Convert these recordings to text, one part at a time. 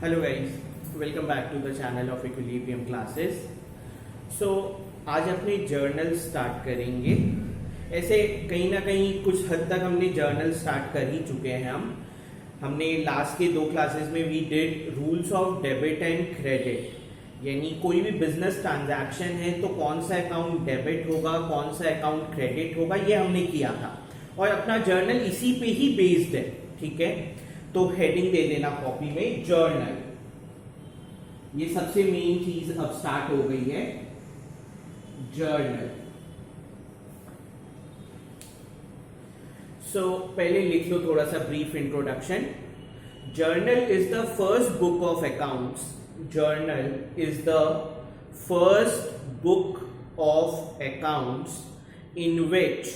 Hello guys, welcome back to the channel of equilibrium classes. So आज अपने journal start करेंगे। ऐसे कहीं ना कहीं कुछ हद तक हमने जर्नल स्टार्ट कर ही चुके हैं। हमने लास्ट के 2 क्लासेस में we did rules of debit and credit, यानी कोई भी बिजनेस ट्रांजैक्शन है तो कौन सा अकाउंट डेबिट होगा, कौन सा अकाउंट क्रेडिट होगा, ये हमने किया था और अपना जर्नल इसी पे ही बेस्ड है। ठीक है, तो हेडिंग दे देना कॉपी में जर्नल। ये सबसे मेन चीज अब स्टार्ट हो गई है, जर्नल। सो पहले लिख लो थोड़ा सा brief introduction. Journal is the first book of accounts. Journal is the first book of accounts in which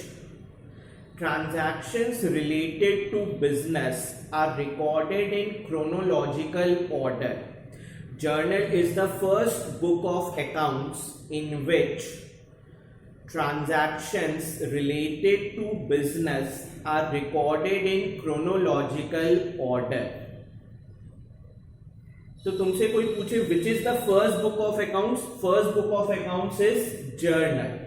transactions related to business are recorded in chronological order. Journal is the first book of accounts in which transactions related to business are recorded in chronological order. तो तुमसे कोई पूछे which is the first book of accounts? First book of accounts is journal.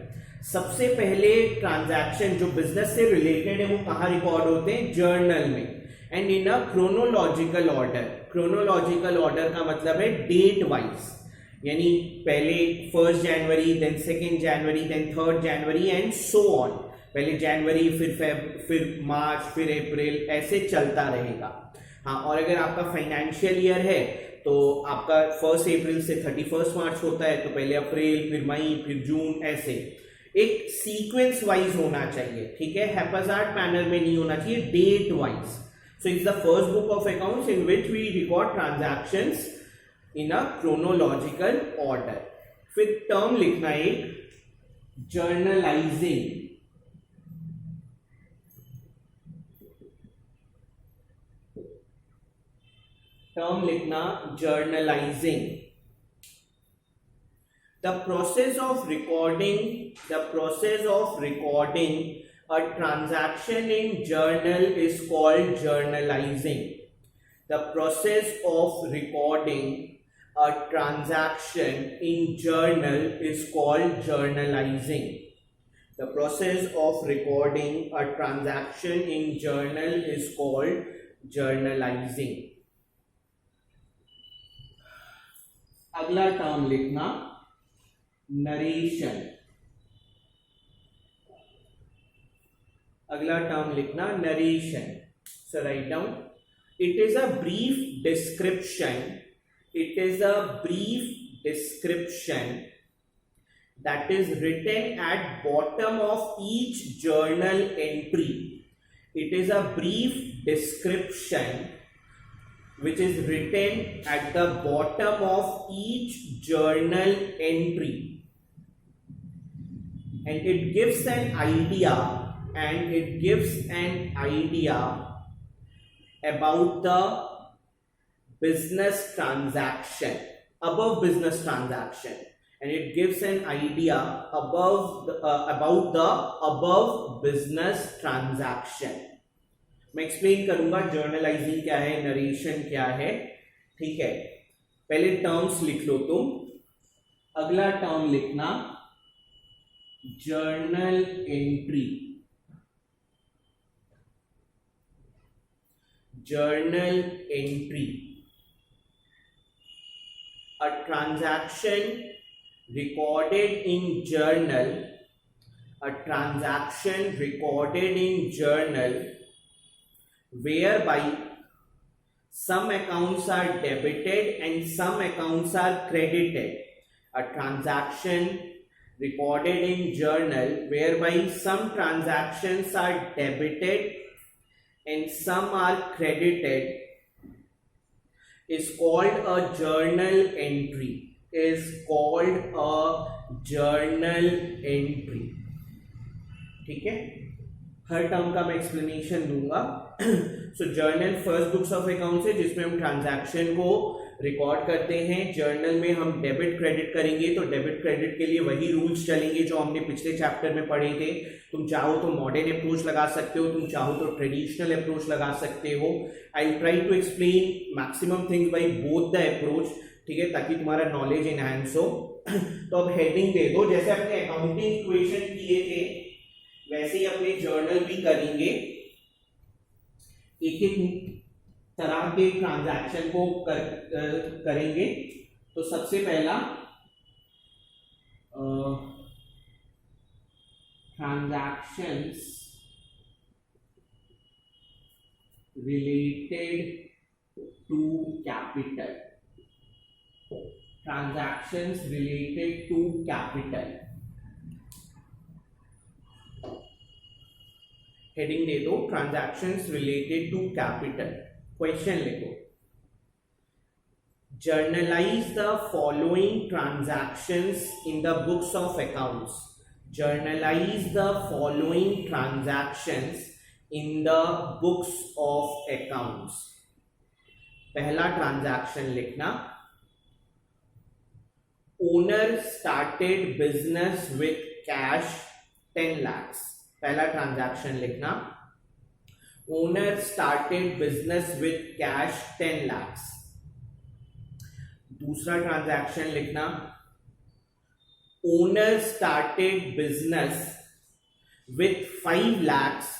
सबसे पहले transaction जो business से related है वो कहाँ रिकॉर्ड होते हैं? जर्नल में, and in a chronological order. Chronological order का मतलब है डेट वाइज, यानी पहले 1 जनवरी, देन 2 जनवरी, देन 3 जनवरी एंड सो ऑन। पहले जनवरी, फिर मार्च, फिर अप्रैल, ऐसे चलता रहेगा। हाँ, और अगर आपका फाइनेंशियल ईयर है तो आपका 1 अप्रैल से 31 मार्च होता है, तो पहले अप्रैल, फिर मई, फिर जून, ऐसे एक सीक्वेंस वाइज होना चाहिए। ठीक है, हैप्पीजार्ड मैनर में नहीं होना चाहिए, date wise. So it's the first book of accounts in which we record transactions in a chronological order. फिर टर्म लिखना एक, जर्नलाइजिंग। टर्म लिखना journalizing. The process of recording a transaction in journal is called journalizing. The process of recording a transaction in journal is called journalizing. The process of recording a transaction in journal is called journalizing. अगला term लिखना narration. अगला term लिखना narration. So right down, it is a brief description. It is a brief description that is written at bottom of each journal entry. It is a brief description which is written at the bottom of each journal entry, and it gives an idea about the business transaction, above business transaction, and it gives an idea about the above business transaction. मैं explain करूंगा journalising क्या है, narration क्या है। ठीक है, पहले terms लिख लो तुम। अगला टर्म लिखना journal entry. Journal entry, a transaction recorded in journal, a transaction recorded in journal whereby some accounts are debited and some accounts are credited. A transaction recorded in journal whereby some transactions are debited and some are credited is called a journal entry. Is called a journal entry. ठीक है, हर term का मैं explanation दूंगा। So journal first books of accounts है जिसमें हम transaction को record करते हैं। जर्नल में हम डेबिट क्रेडिट करेंगे, तो डेबिट क्रेडिट के लिए वही रूल्स चलेंगे जो हमने पिछले चैप्टर में पढ़े थे। तुम चाहो तो मॉडर्न अप्रोच लगा सकते हो, तुम चाहो तो ट्रेडिशनल अप्रोच लगा सकते हो। I try to explain maximum things by both the approach, ठीक है, ताकि तुम्हारा नॉलेज इनहैंस हो। तो अब हेडिंग दे दो, जैसे अपने अकाउंटिंग इक्वेशन किए थे वैसे ही अपने जर्नल भी करेंगे। एक एक तरह के ट्रांजैक्शन को करेंगे। तो सबसे पहला transactions related to capital, transactions related to capital. Heading दे दो transactions related to capital. Question लिखो, journalize the following transactions in the books of accounts. Journalize the following transactions in the books of accounts. पहला transaction लिखना, owner started business with cash 10 lakhs। पहला transaction लिखना, owner started business with cash 10 lakhs। दूसरा transaction लिखना, owner started business with 5 lakhs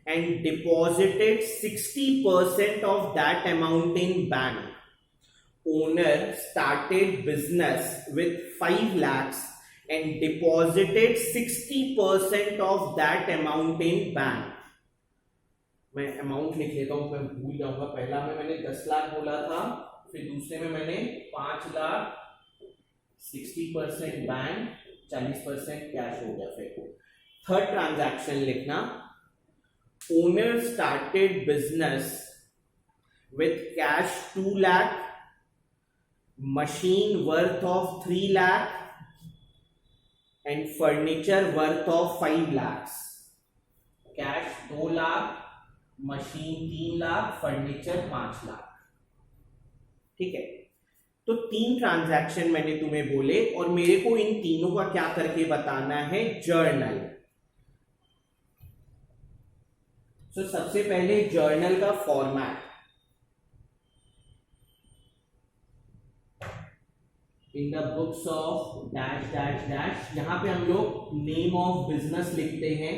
and deposited 60% of that amount in bank. Owner started business with 5 lakhs and deposited 60% of that amount in bank. मैं amount लिख लेता हूं, मैं भूल जाऊंगा। पहला में मैंने 10 लाख बोला था, फिर दूसरे में मैंने 5 लाख, 60% बैंक, 40% कैश हो गया। फिर थर्ड ट्रांजैक्शन लिखना, owner started business with cash 2 lakh, machine worth of 3 lakh and furniture worth of 5 lakhs. Cash 2 lakh, machine 3 lakh, furniture 5 lakh. ठीक है, तो 3 ट्रांजैक्शन मैंने तुम्हें बोले और मेरे को इन तीनों का क्या करके बताना है, जर्नल। सो सबसे पहले जर्नल का format, in the books of dash dash dash, यहां पे हम लोग नेम ऑफ बिजनेस लिखते हैं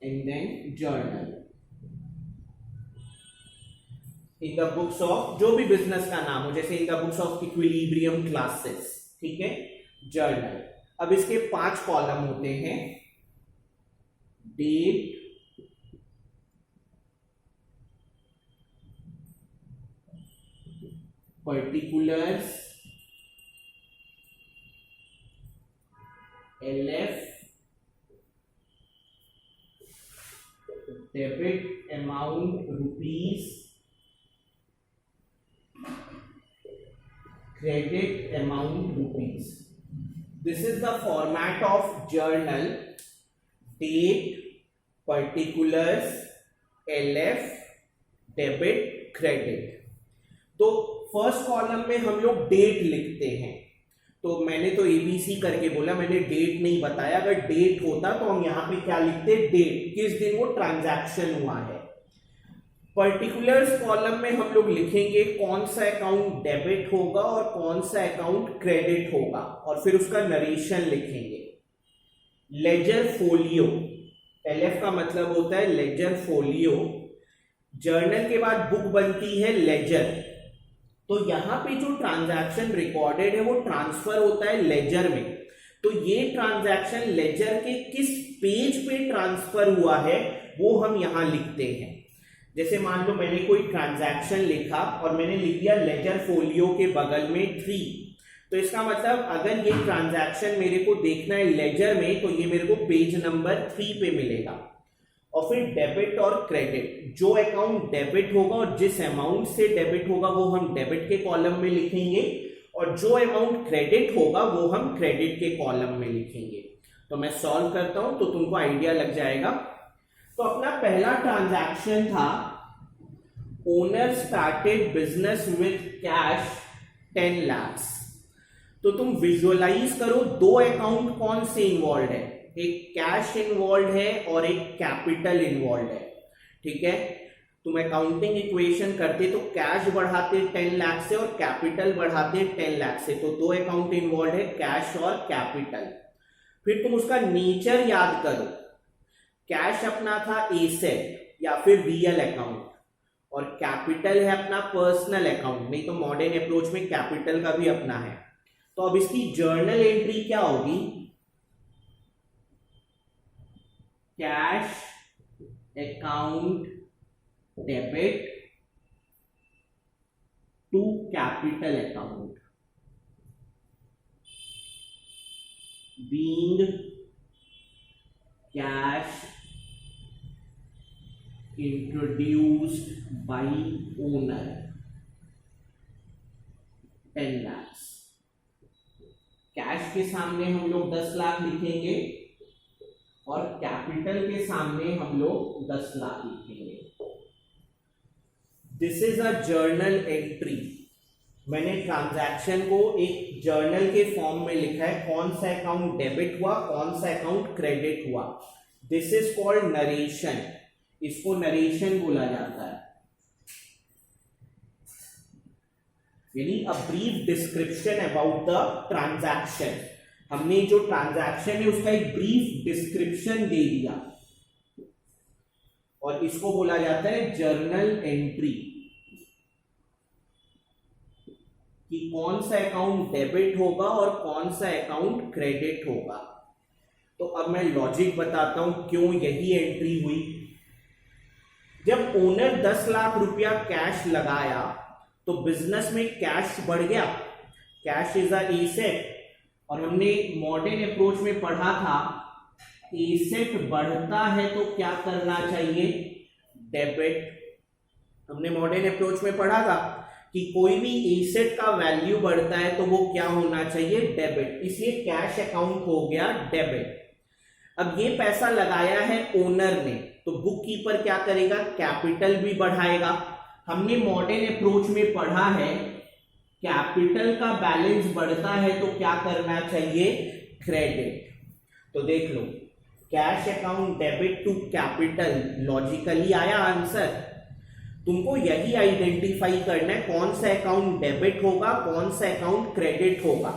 and then journal. In the books of, जो भी बिजनेस का नाम हो, जैसे in the books of equilibrium classes, ठीक है, जर्नल। अब इसके 5 कॉलम होते हैं, date, particulars, LF, debit amount rupees, credit amount rupees. This is the format of journal. Date, particulars, LF, debit, credit. तो फर्स्ट कॉलम में हम लोग डेट लिखते हैं। तो मैंने तो ABC करके बोला, मैंने डेट नहीं बताया। अगर डेट होता तो हम यहां पे क्या लिखते, डेट, किस दिन वो ट्रांजैक्शन हुआ है। पर्टिकुलर्स कॉलम में हम लोग लिखेंगे कौन सा अकाउंट डेबिट होगा और कौन सा अकाउंट क्रेडिट होगा, और फिर उसका नरेशन लिखेंगे। लेजर फोलियो, LF का मतलब होता है लेजर फोलियो। जर्नल के बाद बुक बनती है लेजर। तो यहां पे जो ट्रांजैक्शन रिकॉर्डेड है वो ट्रांसफर होता है लेजर में। तो ये ट्रांजैक्शन लेजर के किस पेज पे ट्रांसफर हुआ है वो हम यहां लिखते हैं। जैसे मान लो मैंने कोई ट्रांजैक्शन लिखा और मैंने लिख दिया लेजर फोलियो के बगल में 3, तो इसका मतलब अगर ये ट्रांजैक्शन मेरे को देखना है लेजर में तो ये मेरे को पेज नंबर 3 पे मिलेगा। और फिर डेबिट और क्रेडिट, जो अकाउंट डेबिट होगा और जिस अमाउंट से डेबिट होगा वो हम डेबिट के कॉलम में लिखेंगे, और जो अमाउंट क्रेडिट होगा वो हम क्रेडिट के कॉलम में लिखेंगे। तो मैं सॉल्व करता हूं तो तुमको आइडिया लग जाएगा। तो अपना पहला ट्रांजैक्शन था owner started business with cash 10 lakhs। तो तुम विजुअलाइज करो दो अकाउंट कौन से इन्वॉल्व है, एक कैश इन्वॉल्व है और एक कैपिटल इन्वॉल्व है। ठीक है, तुम अकाउंटिंग इक्वेशन करते तो कैश बढ़ाते 10 लाख से और कैपिटल बढ़ाते 10 लाख से, तो दो अकाउंट इन्वॉल्व है, कैश और कैपिटल। फिर तुम उसका नेचर याद करो, कैश अपना था एसेट या फिर रियल अकाउंट और कैपिटल है अपना पर्सनल अकाउंट, नहीं तो मॉडर्न अप्रोच में कैपिटल का भी अपना है। तो अब इसकी जर्नल एंट्री क्या होगी, cash account debit to capital account being cash introduced by owner 10 lakhs। Cash के सामने हम लोग 10 लाख लिखेंगे और कैपिटल के सामने हम लोग 10 लाख लिखेंगे। This is a journal entry. मैंने ट्रांजैक्शन को एक जर्नल के फॉर्म में लिखा है, कौन सा अकाउंट डेबिट हुआ, कौन सा अकाउंट क्रेडिट हुआ। दिस इज कॉल्ड नरेशन, इसको नरेशन बोला जाता है, यानी अ brief description about the transaction. हमने जो ट्रांजैक्शन है उसका एक ब्रीफ डिस्क्रिप्शन दे दिया और इसको बोला जाता है जर्नल एंट्री, कि कौन सा अकाउंट डेबिट होगा और कौन सा अकाउंट क्रेडिट होगा। तो अब मैं लॉजिक बताता हूं क्यों यही एंट्री हुई। जब ओनर 10 लाख रुपया कैश लगाया तो बिजनेस में कैश बढ़ गया, कैश इज अ एसेट, और हमने मॉडर्न अप्रोच में पढ़ा था एसेट बढ़ता है तो क्या करना चाहिए, डेबिट। हमने मॉडर्न अप्रोच में पढ़ा था कि कोई भी एसेट का वैल्यू बढ़ता है तो वो क्या होना चाहिए, डेबिट, इसलिए कैश अकाउंट हो गया डेबिट। अब ये पैसा लगाया है ओनर ने, तो बुक कीपर क्या करेगा, कैपिटल भी बढ़ाएगा। हमने मॉडर्न अप्रोच में पढ़ा है कैपिटल का बैलेंस बढ़ता है तो क्या करना चाहिए, क्रेडिट। तो देख लो, cash account debit to capital, logically आया आंसर। तुमको यही आइडेंटिफाई करना है कौन सा अकाउंट डेबिट होगा, कौन सा अकाउंट क्रेडिट होगा।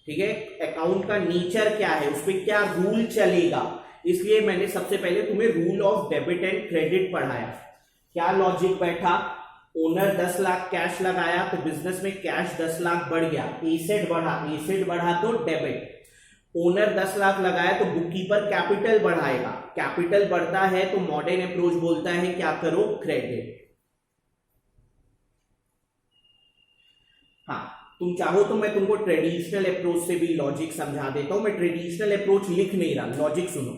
ठीक है, अकाउंट का नेचर क्या है, उस पर क्या रूल चलेगा, इसलिए मैंने सबसे पहले तुम्हें rule of debit and credit पढ़ाया। क्या लॉजिक बैठा, ओनर 10 लाख कैश लगाया तो बिजनेस में कैश 10 लाख बढ़ गया, एसेट बढ़ा, एसेट बढ़ा तो डेबिट। ओनर 10 लाख लगाया तो बुक कीपर कैपिटल बढ़ाएगा, कैपिटल बढ़ता है तो मॉडर्न अप्रोच बोलता है क्या करो, क्रेडिट। हाँ, तुम चाहो तो मैं तुमको ट्रेडिशनल अप्रोच से भी लॉजिक समझा देता हूं। मैं ट्रेडिशनल अप्रोच लिख नहीं रहा, लॉजिक सुनो।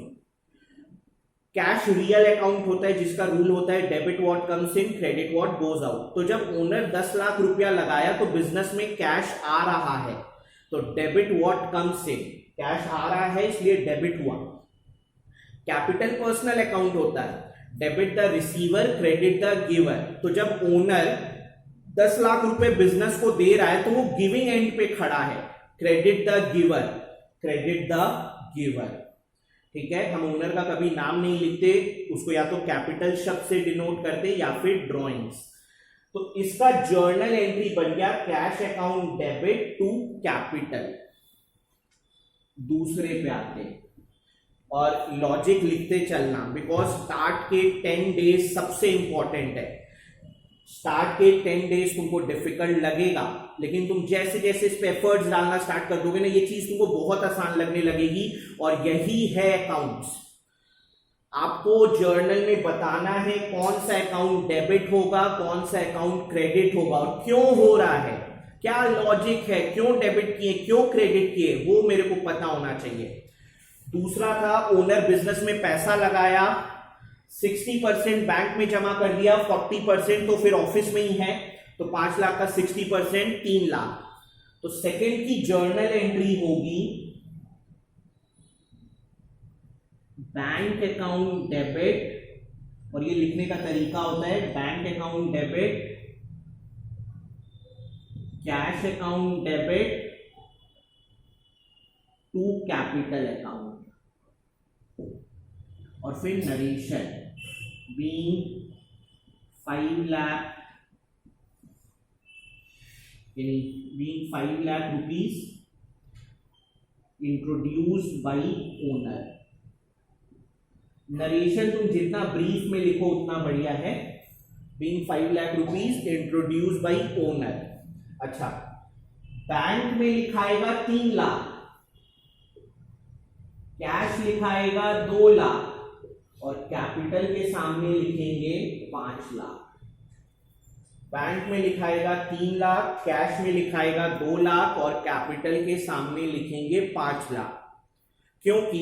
कैश रियल अकाउंट होता है जिसका रूल होता है debit what comes in, credit what goes out. तो जब ओनर 10 लाख रुपया लगाया तो बिजनेस में कैश आ रहा है, तो debit what comes in, cash आ रहा है इसलिए डेबिट हुआ। कैपिटल पर्सनल अकाउंट होता है, debit the receiver, credit the giver. तो जब ओनर 10 लाख रुपए बिजनेस को दे रहा है तो वो गिविंग एंड पे खड़ा है, credit the giver, credit the giver. ठीक है, हम ओनर का कभी नाम नहीं लिखते, उसको या तो कैपिटल शब्द से डिनोट करते या फिर ड्रॉइंग्स। तो इसका जर्नल एंट्री बन गया cash account debit to capital. दूसरे पे आते और लॉजिक लिखते चलना, बिकॉज स्टार्ट के 10 डेज सबसे इंपॉर्टेंट है। स्टार्ट के 10 डेज तुमको डिफिकल्ट लगेगा, लेकिन तुम जैसे जैसे इस पे एफर्ट्स डालना स्टार्ट कर दोगे ना, ये चीज तुमको बहुत आसान लगने लगेगी। और यही है अकाउंट्स। आपको जर्नल में बताना है कौन सा अकाउंट डेबिट होगा, कौन सा अकाउंट क्रेडिट होगा और क्यों हो रहा है, क्या लॉजिक है, क्यों डेबिट किए, क्यों क्रेडिट किए, वो मेरे को पता होना चाहिए। दूसरा था ओनर बिजनेस में पैसा लगाया, 60% बैंक में जमा कर दिया, 40% तो फिर ऑफिस में ही है, तो 5 लाख का 60% 3 लाख। तो सेकंड की जर्नल एंट्री होगी बैंक अकाउंट डेबिट और ये लिखने का तरीका होता है bank account debit, cash account debit to capital account, और फिर नरेशन बीइंग 5 लाख यानी being 5 lakh rupees introduced by owner. Narration तुम जितना ब्रीफ में लिखो उतना बढ़िया है। Being 5 lakh rupees introduced by owner. अच्छा, बैंक में लिखाएगा 3 लाख, कैश लिखाएगा 2 लाख और कैपिटल के सामने लिखेंगे 5 लाख। बैंक में लिखाएगा 3 लाख, कैश में लिखाएगा 2 लाख और कैपिटल के सामने लिखेंगे 5 लाख। क्योंकि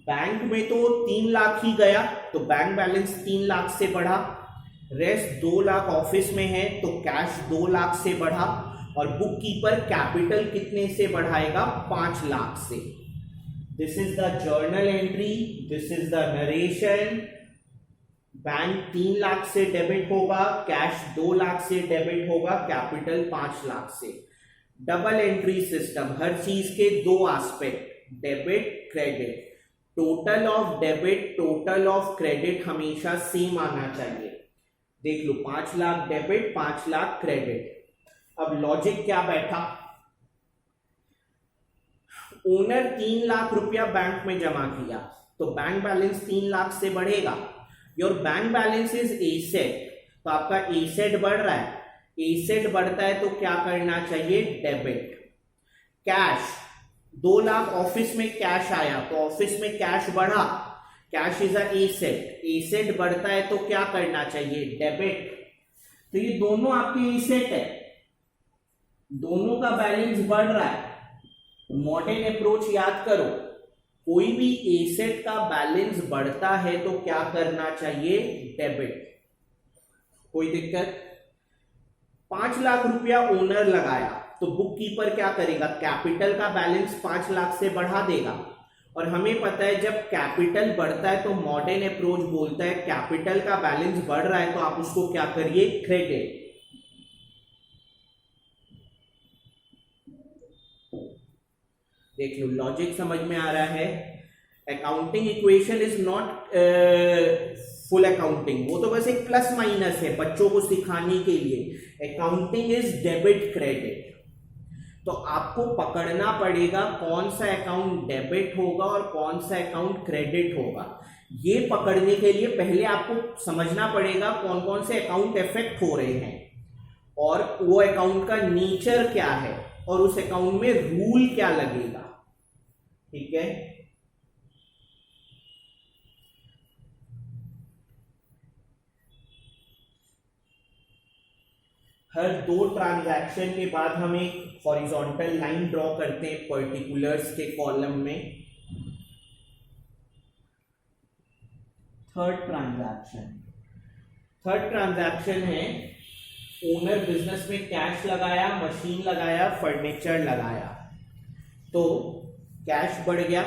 बैंक में तो 3 लाख ही गया तो बैंक बैलेंस 3 लाख से बढ़ा, रेस्ट 2 लाख ऑफिस में है तो कैश 2 लाख से बढ़ा, और बुक कीपर कैपिटल कितने से बढ़ाएगा? 5 लाख से। This is the journal entry, this is the narration. Bank 3 lakh से डेबिट होगा, कैश 2 लाख से डेबिट होगा, कैपिटल 5 लाख से। डबल एंट्री सिस्टम, हर चीज के 2 aspect, debit credit. Total of debit total of credit हमेशा सेम आना चाहिए। देख लो, 5 लाख डेबिट 5 लाख क्रेडिट। अब लॉजिक क्या बैठा? ओनर 3 लाख रुपया बैंक में जमा किया तो बैंक बैलेंस 3 लाख से बढ़ेगा। Your bank balance is asset, तो आपका एसेट बढ़ रहा है। एसेट बढ़ता है तो क्या करना चाहिए? डेबिट। कैश 2 लाख ऑफिस में कैश आया तो ऑफिस में कैश बढ़ा, cash is a asset. Asset बढ़ता है तो क्या करना चाहिए? डेबिट। तो ये दोनों आपके एसेट है, दोनों का बैलेंस बढ़ रहा है। मॉडर्न अप्रोच याद करो, कोई भी एसेट का बैलेंस बढ़ता है तो क्या करना चाहिए? डेबिट। कोई दिक्कत? 5 लाख रुपया ओनर लगाया तो बुक कीपर क्या करेगा? कैपिटल का बैलेंस 5 लाख से बढ़ा देगा। और हमें पता है जब कैपिटल बढ़ता है तो मॉडर्न अप्रोच बोलता है कैपिटल का बैलेंस बढ़ रहा है तो आप उसको क्या करिए? क्रेडिट। देख लो, लॉजिक समझ में आ रहा है। Accounting equation is not full accounting, वो तो बस एक प्लस माइनस है बच्चों को सिखाने के लिए। Accounting is debit credit. तो आपको पकड़ना पड़ेगा कौन सा अकाउंट डेबिट होगा और कौन सा अकाउंट क्रेडिट होगा। ये पकड़ने के लिए पहले आपको समझना पड़ेगा कौन कौन से अकाउंट इफेक्ट हो रहे हैं और वो अकाउंट का नेचर क्या है और उस अकाउंट में रूल क्या लगेगा। ठीक है, हर 2 ट्रांजैक्शन के बाद हम एक हॉरिजॉन्टल लाइन ड्रॉ करते हैं पर्टिकुलर्स के कॉलम में। थर्ड ट्रांजैक्शन है, ओनर बिजनेस में कैश लगाया, मशीन लगाया, फर्नीचर लगाया। तो कैश बढ़ गया,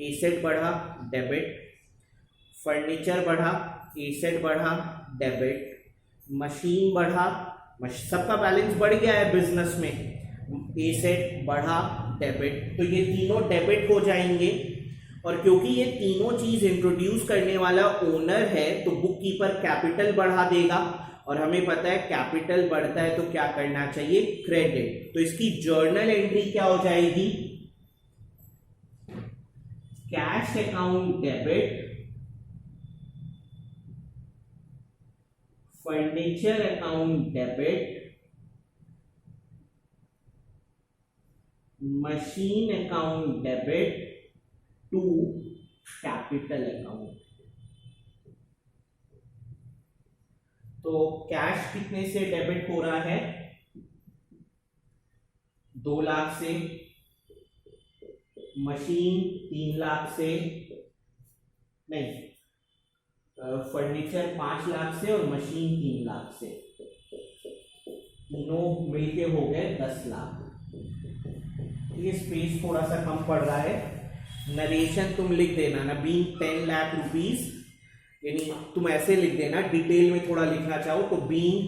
एसेट बढ़ा, डेबिट। फर्नीचर बढ़ा, एसेट बढ़ा, डेबिट। मशीन बढ़ा, सबका बैलेंस बढ़ गया है बिजनेस में, एसेट बढ़ा, डेबिट। तो ये तीनों डेबिट हो जाएंगे। और क्योंकि ये तीनों चीज इंट्रोड्यूस करने वाला ओनर है तो बुक कीपर कैपिटल बढ़ा देगा, और हमें पता है कैपिटल बढ़ता है तो क्या करना चाहिए? क्रेडिट। तो इसकी जर्नल एंट्री क्या हो जाएगी? Cash account debit, furniture account debit, machine account debit to capital account. तो कैश कितने से डेबिट हो रहा है? 2 लाख से, मशीन 3 लाख से, नहीं, फर्नीचर 5 लाख से और मशीन 3 लाख से, तीनों मिलके हो गए 10 लाख। ये स्पेस थोड़ा सा कम पड़ रहा है। नरेशन तुम लिख देना ना, बीइंग 10 लाख रुपीज यानी तुम ऐसे लिख देना, डिटेल में थोड़ा लिखना चाहो तो being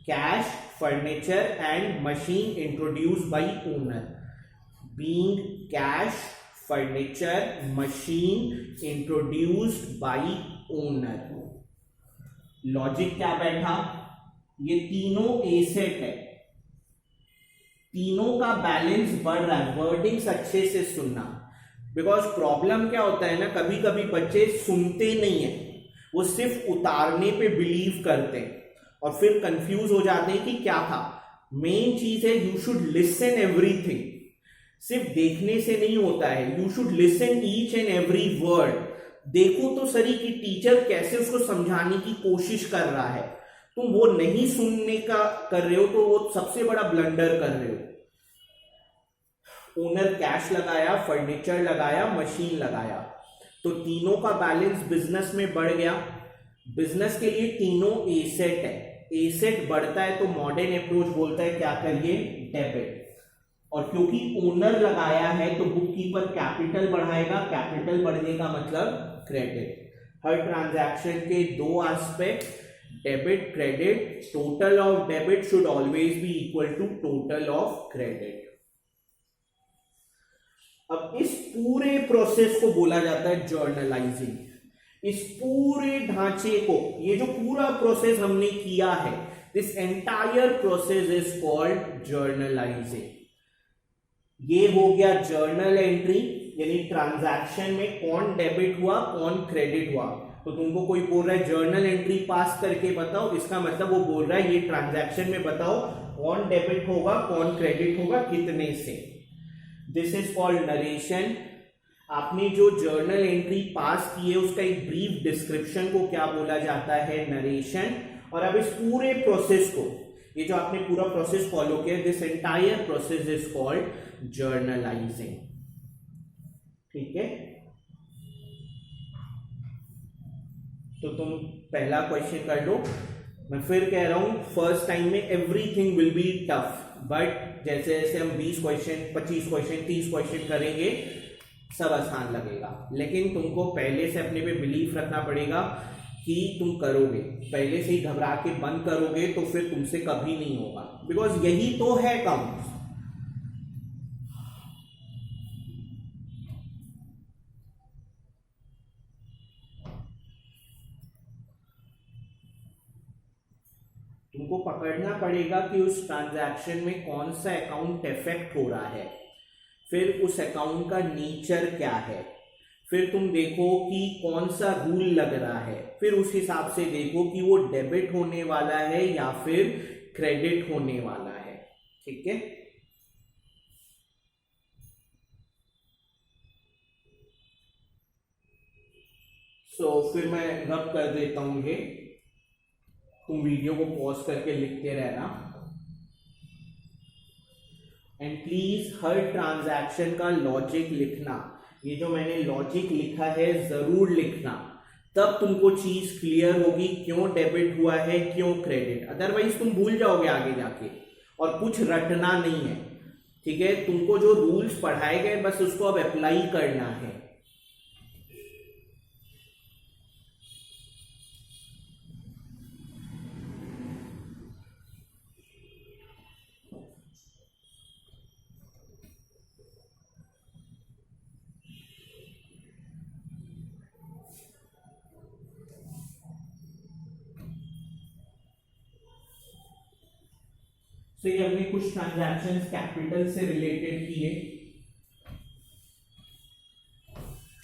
cash, furniture and machine introduce by owner. Being cash, furniture, machine introduced by owner. Logic क्या बैठा, ये तीनों एसेट है, तीनों का बैलेंस बढ़ रहा है। वर्डिंग्स अच्छे से सुनना, बिकॉज प्रॉब्लम क्या होता है ना, कभी कभी बच्चे सुनते नहीं है, वो सिर्फ उतारने पे बिलीव करते हैं और फिर कंफ्यूज हो जाते हैं कि क्या था। मेन चीज है यू शुड लिसन एवरीथिंग, सिर्फ देखने से नहीं होता है, you should listen each and every word. देखो तो सही कि टीचर कैसे उसको समझाने की कोशिश कर रहा है, तुम वो नहीं सुनने का कर रहे हो तो वो सबसे बड़ा ब्लंडर कर रहे हो। ओनर कैश लगाया, फर्नीचर लगाया, मशीन लगाया, तो तीनों का बैलेंस बिजनेस में बढ़ गया। बिजनेस के लिए तीनों एसेट है, एसेट बढ़ता है तो मॉडर्न अप्रोच बोलता है क्या करिए, डेबिट। और क्योंकि ओनर लगाया है तो बुक कीपर कैपिटल बढ़ाएगा, कैपिटल बढ़ने का मतलब क्रेडिट। हर ट्रांजैक्शन के दो aspect, debit credit. Total of debit should always be equal to total of credit. अब इस पूरे प्रोसेस को बोला जाता है जर्नलाइजिंग। इस पूरे ढांचे को, ये जो पूरा प्रोसेस हमने किया है, this entire process is called journalising. ये हो गया जर्नल एंट्री, यानी ट्रांजैक्शन में कौन डेबिट हुआ कौन क्रेडिट हुआ। तो तुमको कोई बोल रहा है जर्नल एंट्री पास करके बताओ, इसका मतलब वो बोल रहा है ये ट्रांजैक्शन में बताओ कौन डेबिट होगा कौन क्रेडिट होगा कितने से। This is called narration. आपने जो जर्नल एंट्री पास की है उसका एक ब्रीफ डिस्क्रिप्शन को क्या बोला जाता है, नरेशन। और अब इस पूरे प्रोसेस को, ये जो आपने पूरा प्रोसेस फॉलो किया, this entire process is called journalising. ठीक है, तो तुम पहला क्वेश्चन कर लो। मैं फिर कह रहा हूं फर्स्ट टाइम में everything will be tough, but जैसे जैसे हम 20 क्वेश्चन 25 क्वेश्चन 30 क्वेश्चन करेंगे सब आसान लगेगा। लेकिन तुमको पहले से अपने पे बिलीफ रखना पड़ेगा कि तुम करोगे। पहले से ही घबरा के बंद करोगे तो फिर तुमसे कभी नहीं होगा, बिकॉज यही तो है काउंट। तुमको पकड़ना पड़ेगा कि उस ट्रांजैक्शन में कौन सा अकाउंट इफेक्ट हो रहा है, फिर उस अकाउंट का नेचर क्या है, फिर तुम देखो कि कौन सा रूल लग रहा है, फिर उस हिसाब से देखो कि वो डेबिट होने वाला है या फिर क्रेडिट होने वाला है। ठीक है, फिर मैं रब कर देता हूं ये, तुम वीडियो को पॉज करके लिखते रहना। एंड प्लीज हर ट्रांजैक्शन का लॉजिक लिखना। ये जो मैंने लॉजिक लिखा है जरूर लिखना, तब तुमको चीज क्लियर होगी क्यों डेबिट हुआ है क्यों क्रेडिट। अदरवाइज तुम भूल जाओगे आगे जाके, और कुछ रटना नहीं है। ठीक है, तुमको जो रूल्स पढ़ाए गए बस उसको अब अप्लाई करना है। तो ये हमने कुछ ट्रांजैक्शंस कैपिटल से रिलेटेड किए।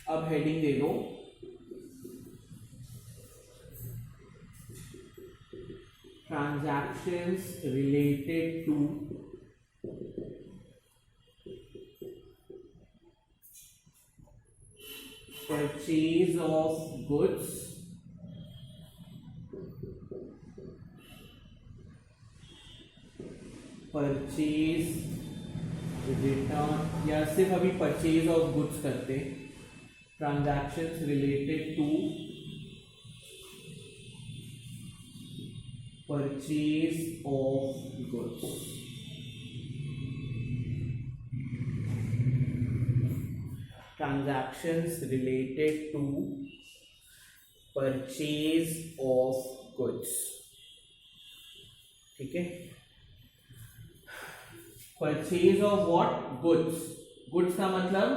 अब हेडिंग दे दो transactions related to purchase of goods, purchase return, या सिर्फ अभी परचेज ऑफ गुड्स करते, transactions related to purchase of goods. Transactions related to purchase of goods, ठीक है। Purchase of what, goods. Goods का मतलब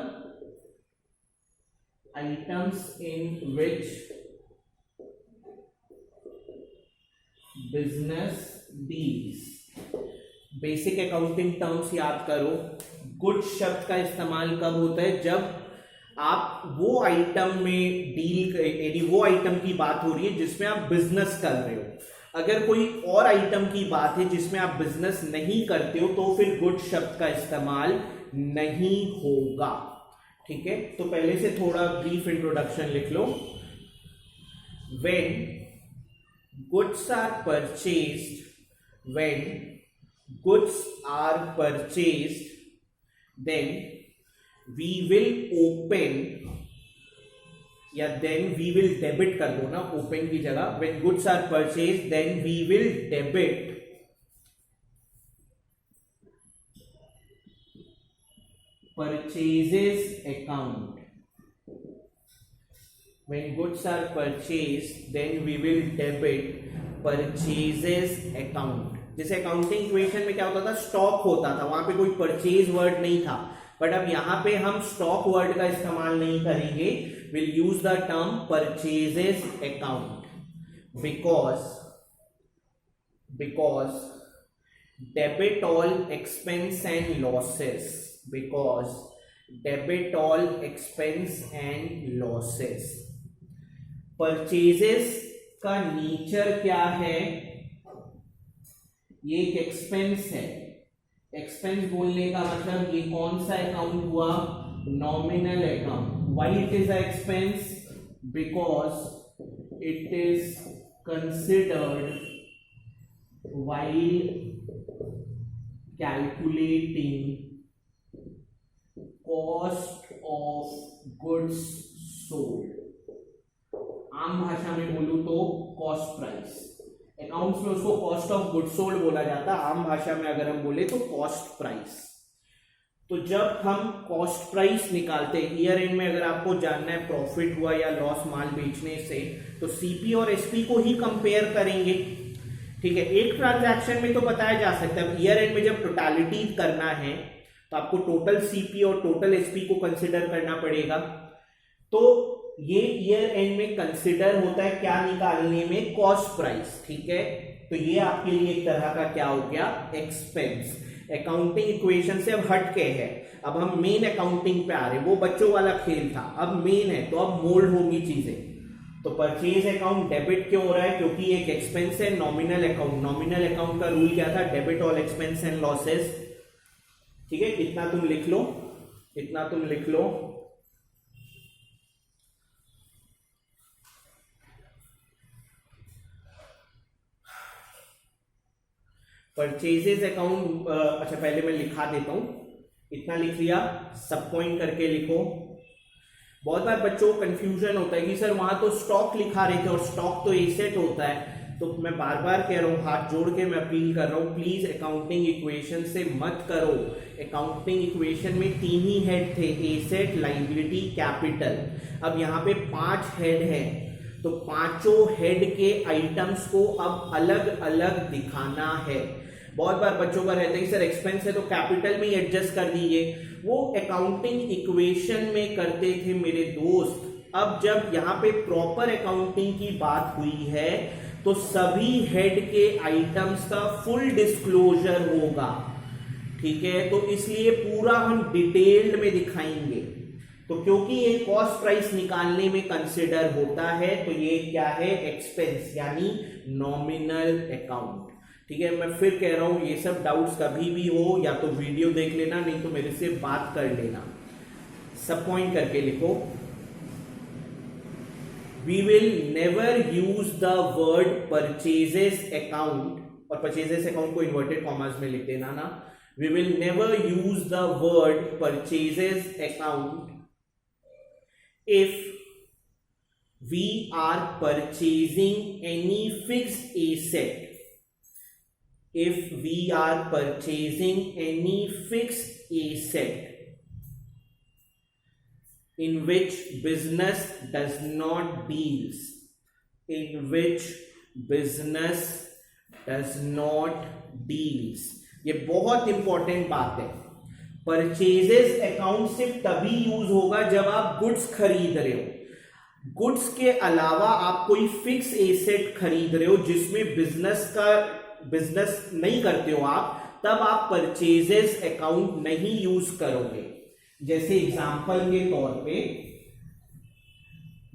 items in which business deals. Basic accounting terms याद करो। गुड्स शब्द का इस्तेमाल कब होता है, जब आप वो आइटम में डील, यानी वो आइटम की बात हो रही है जिसमें आप बिजनेस कर रहे हो। अगर कोई और आइटम की बात है जिसमें आप बिजनेस नहीं करते हो तो फिर गुड्स शब्द का इस्तेमाल नहीं होगा, ठीक है। तो पहले से थोड़ा ब्रीफ इंट्रोडक्शन लिख लो। When goods are purchased, when goods are purchased, then we will open, या then we will debit कर दो ना open की जगह। when goods are purchased then we will debit purchases account। when goods are purchased then we will debit purchases account। जैसे accounting equation में क्या होता था, स्टॉक होता था, वहां पे कोई परचेज वर्ड नहीं था, बट अब यहां पे हम स्टॉक वर्ड का इस्तेमाल नहीं करेंगे। Will use the term purchases account because debit all expense and losses, because debit all expense and losses. Purchases का नेचर क्या है, ये एक एक्सपेंस है। एक्सपेंस बोलने का मतलब ये कौन सा अकाउंट हुआ, nominal account. Why it is a expense, because it is considered while calculating cost of goods sold. आम भाषा में बोलूं तो कॉस्ट प्राइस। अकाउंट्स में उसको कॉस्ट ऑफ गुड्स सोल्ड बोला जाता है, आम भाषा में अगर हम बोले तो कॉस्ट प्राइस। तो जब हम कॉस्ट प्राइस निकालते हैं ईयर एंड में, अगर आपको जानना है प्रॉफिट हुआ या लॉस माल बेचने से, तो सीपी और एसपी को ही कंपेयर करेंगे, ठीक है। एक ट्रांजैक्शन में तो बताया जा सकता है, ईयर एंड में जब टोटलिटी करना है तो आपको टोटल सीपी और टोटल एसपी को कंसिडर करना पड़ेगा। तो ये ईयर एंड में कंसिडर होता है क्या निकालने में, कॉस्ट प्राइस, ठीक है। तो ये आपके लिए एक तरह का क्या हो गया, एक्सपेंस। अकाउंटिंग इक्वेशन से अब हट के है, अब हम मेन अकाउंटिंग पे आ रहे हैं। वो बच्चों वाला खेल था, अब मेन है, तो अब मोल्ड होंगी चीजें। तो परचेज अकाउंट डेबिट क्यों हो रहा है, क्योंकि एक एक्सपेंस है। नॉमिनल अकाउंट, नॉमिनल अकाउंट का रूल क्या था, debit all expense and losses, ठीक है। इतना तुम लिख लो, इतना तुम लिख लो। परचेजेस अकाउंट, अच्छा पहले मैं लिखा देता हूं, इतना लिख लिया, सब पॉइंट करके लिखो। बहुत बार बच्चों को कंफ्यूजन होता है कि सर वहां तो स्टॉक लिखा रहे थे और स्टॉक तो एसेट होता है। तो मैं बार बार कह रहा हूं, हाथ जोड़ के मैं अपील कर रहा हूं, प्लीज अकाउंटिंग इक्वेशन से मत करो। अकाउंटिंग इक्वेशन में 3 ही हेड थे, एसेट, लायबिलिटी, कैपिटल। अब यहाँ पे 5 हेड है, तो पांचों हेड के आइटम्स को अब अलग अलग दिखाना है। बहुत बार बच्चों का रहता है सर एक्सपेंस है तो कैपिटल में ही एडजस्ट कर दीजिए, वो अकाउंटिंग इक्वेशन में करते थे मेरे दोस्त। अब जब यहाँ पे प्रॉपर अकाउंटिंग की बात हुई है तो सभी हेड के आइटम्स का फुल डिस्क्लोजर होगा, ठीक है। तो इसलिए पूरा हम डिटेल्ड में दिखाएंगे। तो क्योंकि ये कॉस्ट प्राइस निकालने में कंसिडर होता है तो ये क्या है, एक्सपेंस यानी नॉमिनल अकाउंट, ठीक है। मैं फिर कह रहा हूं, ये सब डाउट्स कभी भी हो या तो वीडियो देख लेना, नहीं तो मेरे से बात कर लेना। सब पॉइंट करके लिखो। We will never use the word purchases account, और purchases account को inverted commas में लिख देना ना। We will never use the word purchases account if we are purchasing any fixed asset. If we are purchasing any fixed asset in which business does not deals, in which business does not deals। ये बहुत important बात है। Purchases account सिर्फ तभी use होगा जब आप goods खरीद रहे हो। गुड्स के अलावा आप कोई फिक्स एसेट खरीद रहे हो जिसमें बिजनेस नहीं करते हो आप, तब आप परचेजेस अकाउंट नहीं यूज करोगे। जैसे एग्जांपल के तौर पे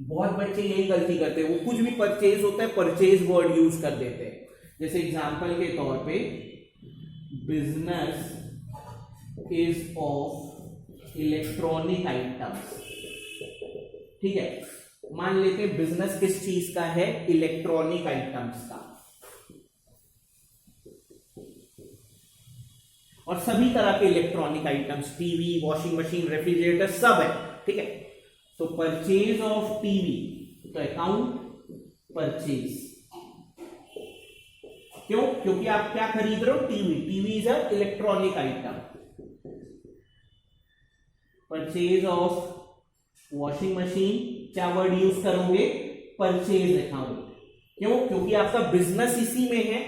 बहुत बच्चे यही गलती करते हैं, वो कुछ भी परचेज होता है परचेज वर्ड यूज कर देते हैं। जैसे एग्जांपल के तौर पे business is of electronic items, ठीक है। मान लेते हैं बिजनेस किस चीज का है, इलेक्ट्रॉनिक आइटम्स का, और सभी तरह के electronic items, TV, washing machine, refrigerator सब है, ठीक है। तो परचेज ऑफ टीवी, तो अकाउंट परचेज, क्यों? क्योंकि आप क्या खरीद रहे हो, TV. TV is a electronic item. Purchase of washing machine, क्या वर्ड यूज करोगे, परचेज अकाउंट, क्यों? क्योंकि आपका बिजनेस इसी में है।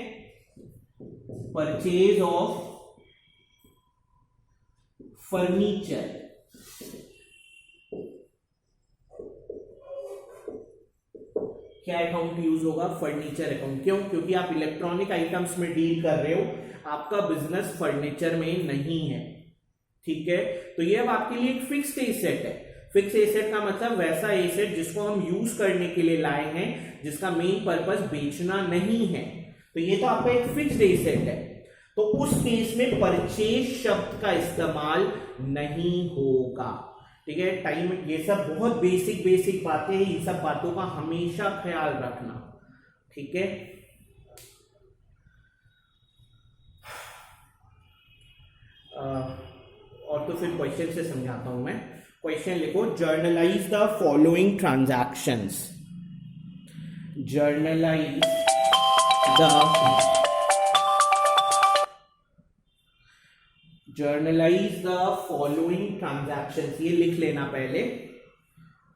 परचेज ऑफ फर्नीचर, क्या अकाउंट यूज होगा, फर्नीचर अकाउंट, क्यों? क्योंकि आप इलेक्ट्रॉनिक आइटम्स में डील कर रहे हो, आपका बिजनेस फर्नीचर में नहीं है, ठीक है। तो ये अब आपके लिए एक फिक्स्ड एसेट है। फिक्स एसेट का मतलब वैसा एसेट जिसको हम यूज करने के लिए लाए हैं, जिसका मेन पर्पस बेचना नहीं है। तो ये तो आपका एक फिक्स्ड एसेट है। तो उस केस में परचेज शब्द का इस्तेमाल नहीं होगा, ठीक है। टाइम, ये सब बहुत बेसिक बातें हैं, इन सब बातों का हमेशा ख्याल रखना, ठीक है। और तो फिर क्वेश्चन से समझाता हूं मैं। क्वेश्चन लिखो, journalize the following transactions. Generalized the following transactions, ये लिख लेना पहले।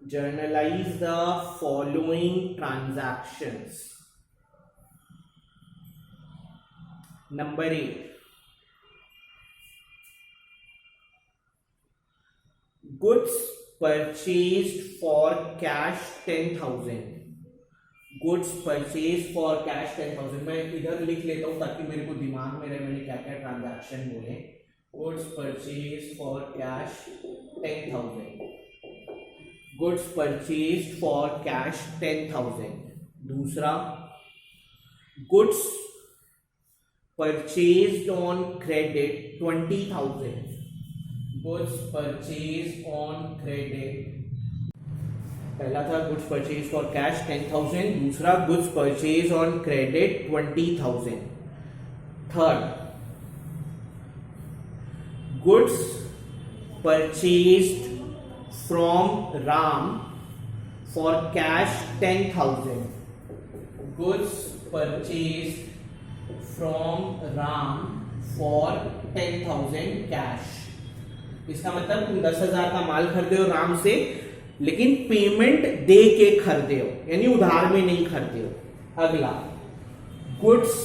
Generalized the following transactions. Number 8, goods purchased for cash 10,000। Goods purchase for cash 10,000। मैं इधर लिख लेता हूं ताकि मेरे को दिमाग में रहे मैंने क्या क्या ट्रांजैक्शन बोले। Goods purchase for cash 10,000। Goods purchase for cash 10,000। दूसरा, goods purchased on credit 20,000। Goods purchase on credit, पहला था गुड्स परचेज फॉर कैश 10,000, दूसरा goods purchase on credit 20,000। Third, goods purchased from Ram for cash 10,000। Goods purchased from Ram for 10,000 cash. इसका मतलब तुम 10,000 का माल खरीदे हो राम से, लेकिन पेमेंट दे के खरीदे हो, यानी उधार में नहीं खरीदे हो। अगला, goods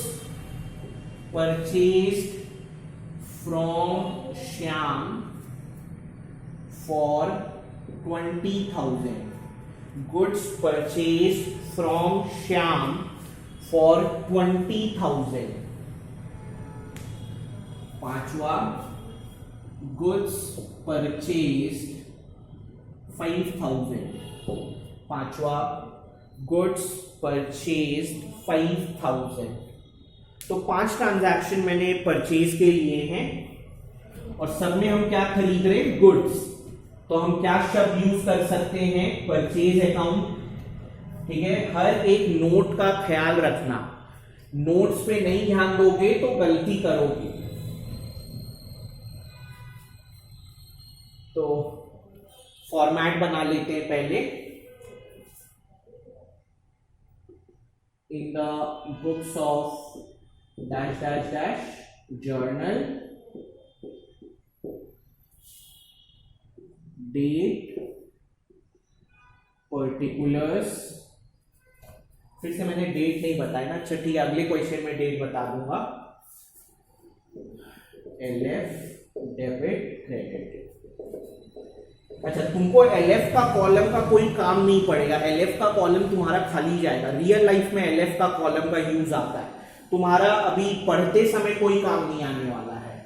purchased from Shyam for 20,000। Goods purchased from Shyam for 20,000। पांचवा, गुड्स परचेज्ड 5,000। पांचवा, गुड्स परचेज्ड 5,000। तो 5 ट्रांजैक्शन मैंने परचेज के लिए हैं, और सब में हम क्या खरीद रहे हैं, गुड्स। तो हम क्या शब्द यूज कर सकते हैं, परचेज अकाउंट, ठीक है। हर एक नोट का ख्याल रखना, नोट्स पे नहीं ध्यान दोगे तो गलती करोगे। तो फॉर्मेट बना लेते हैं पहले। In the books of dash dash dash journal, date, particulars, फिर से मैंने डेट नहीं बताया ना, अच्छा ठीक है, अगले क्वेश्चन में डेट बता दूंगा। LF debit credit. अच्छा, तुमको LF का कॉलम का कोई काम नहीं पड़ेगा, LF का कॉलम तुम्हारा खाली जाएगा। रियल लाइफ में LF का कॉलम का यूज आता है, तुम्हारा अभी पढ़ते समय कोई काम नहीं आने वाला है,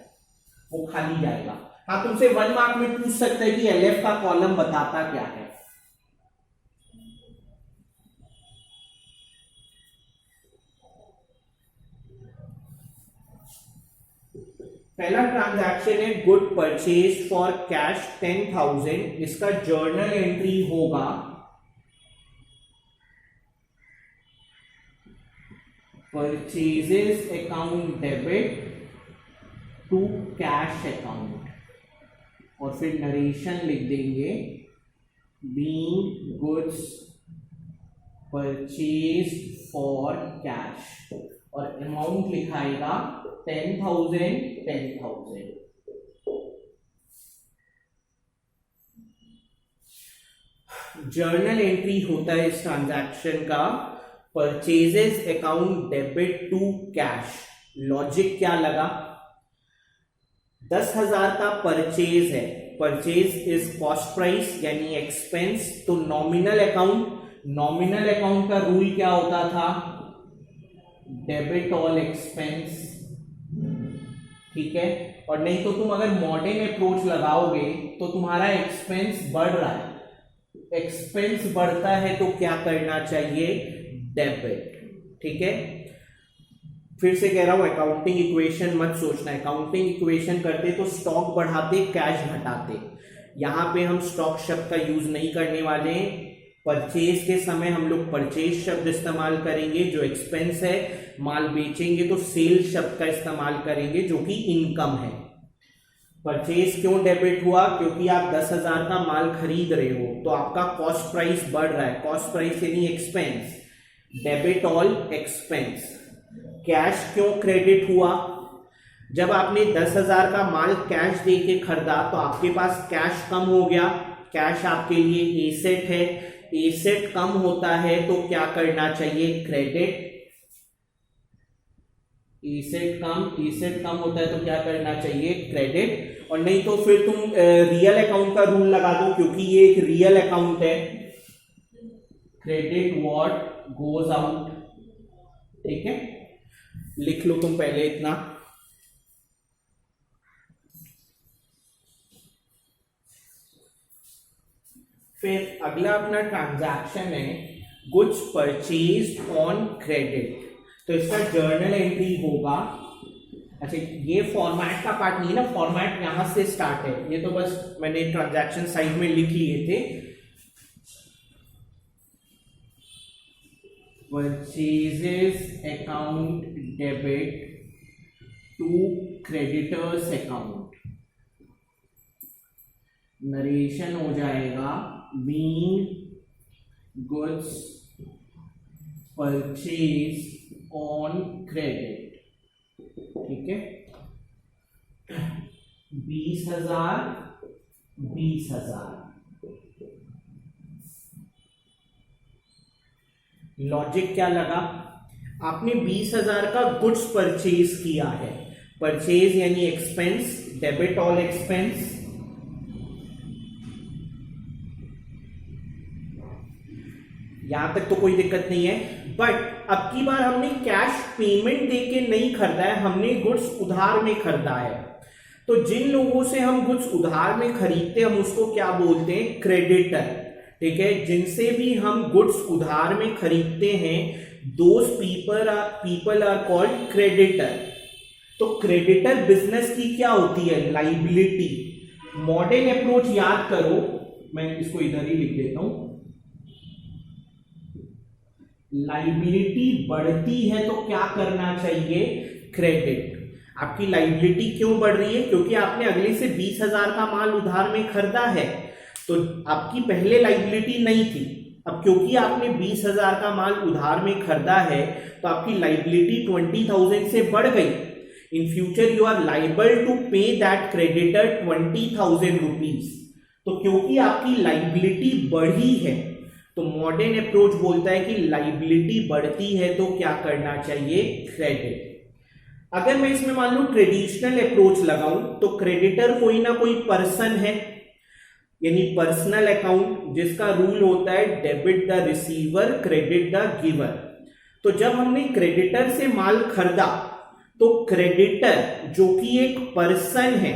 वो खाली जाएगा। हाँ, तुमसे 1 मार्क में पूछ सकते हैं कि LF का कॉलम बताता क्या है। पहला ट्रांजैक्शन है गुड परचेज फॉर कैश 10,000। इसका जर्नल एंट्री होगा purchases account debit to cash account, और फिर नरेशन लिख देंगे being goods purchase for cash, और अमाउंट लिखाएगा 10,000 10,000। जर्नल एंट्री होता है इस ट्रांजैक्शन का purchases account debit to cash. Logic क्या लगा, 10,000 का परचेज है, परचेज इज कॉस्ट प्राइस यानी एक्सपेंस, तो नॉमिनल अकाउंट का रूल क्या होता था, डेबिट ऑल एक्सपेंस, ठीक है। और नहीं तो तुम अगर मॉडर्न अप्रोच लगाओगे तो तुम्हारा एक्सपेंस बढ़ रहा है, एक्सपेंस बढ़ता है तो क्या करना चाहिए, डेबिट, ठीक है। फिर से कह रहा हूं, अकाउंटिंग इक्वेशन मत सोचना, अकाउंटिंग इक्वेशन करते तो स्टॉक बढ़ाते कैश घटाते, यहां पे हम स्टॉक शब्द का यूज नहीं करने वाले हैं। परचेज के समय हम लोग परचेज शब्द इस्तेमाल करेंगे जो एक्सपेंस है, माल बेचेंगे तो सेल शब्द का इस्तेमाल करेंगे जो कि इनकम है। परचेज क्यों डेबिट हुआ, क्योंकि आप 10,000 का माल खरीद रहे हो तो आपका कॉस्ट प्राइस बढ़ रहा है, कॉस्ट प्राइस यानी expense, debit all expense. Cash क्यों क्रेडिट हुआ, जब आपने 10,000 का माल कैश दे के खरीदा तो आपके पास कैश कम हो गया, कैश आपके लिए एसेट है, एसेट कम होता है तो क्या करना चाहिए, क्रेडिट। एसेट कम होता है तो क्या करना चाहिए, क्रेडिट। और नहीं तो फिर तुम रियल अकाउंट का रूल लगा दो, क्योंकि ये एक रियल अकाउंट है, क्रेडिट व्हाट गोज आउट, ठीक है। लिख लो तुम पहले इतना। फिर अगला अपना ट्रांजैक्शन है गुड्स परचेज्ड ऑन क्रेडिट, तो इसका जर्नल एंट्री होगा। अच्छा, ये फॉर्मेट का पार्ट नहीं है ना, फॉर्मेट यहां से स्टार्ट है, ये तो बस मैंने ट्रांजैक्शन साइड में लिख लिए थे। Purchases account debit to creditors account, narration हो जाएगा being goods purchase on credit, ठीक है। 20,000। लॉजिक क्या लगा, आपने 20,000 का गुड्स परचेज किया है, परचेज यानी एक्सपेंस, डेबिट ऑल एक्सपेंस, यहां तक तो कोई दिक्कत नहीं है। बट अब की बार हमने कैश पेमेंट देके नहीं खरीदा है, हमने गुड्स उधार में खरीदा है। तो जिन लोगों से हम गुड्स उधार में खरीदते हैं हम उसको क्या बोलते हैं, क्रेडिटर, ठीक है। जिनसे भी हम गुड्स उधार में खरीदते हैं those people are called creditor. तो क्रेडिटर बिजनेस की क्या होती है, लाइबिलिटी। मॉडर्न अप्रोच याद करो, मैं इसको इधर ही लिख देता हूं, लाइबिलिटी बढ़ती है तो क्या करना चाहिए, क्रेडिट। आपकी लाइबिलिटी क्यों बढ़ रही है, क्योंकि आपने अगले से 20,000 का माल उधार में खरीदा है, तो आपकी पहले लाइबिलिटी नहीं थी। अब क्योंकि आपने 20,000 का माल उधार में खरीदा है तो आपकी लाइबिलिटी 20,000 से बढ़ गई। In future you are liable to pay that creditor 20,000 rupees. तो क्योंकि आपकी लाइबिलिटी बढ़ी है तो मॉडर्न अप्रोच बोलता है कि लाइबिलिटी बढ़ती है तो क्या करना चाहिए, क्रेडिट। अगर मैं इसमें मान लूं ट्रेडिशनल अप्रोच लगाऊं तो क्रेडिटर कोई ना कोई पर्सन है, यानी पर्सनल अकाउंट, जिसका रूल होता है debit the receiver credit the giver. तो जब हमने क्रेडिटर से माल खरीदा तो क्रेडिटर जो कि एक पर्सन है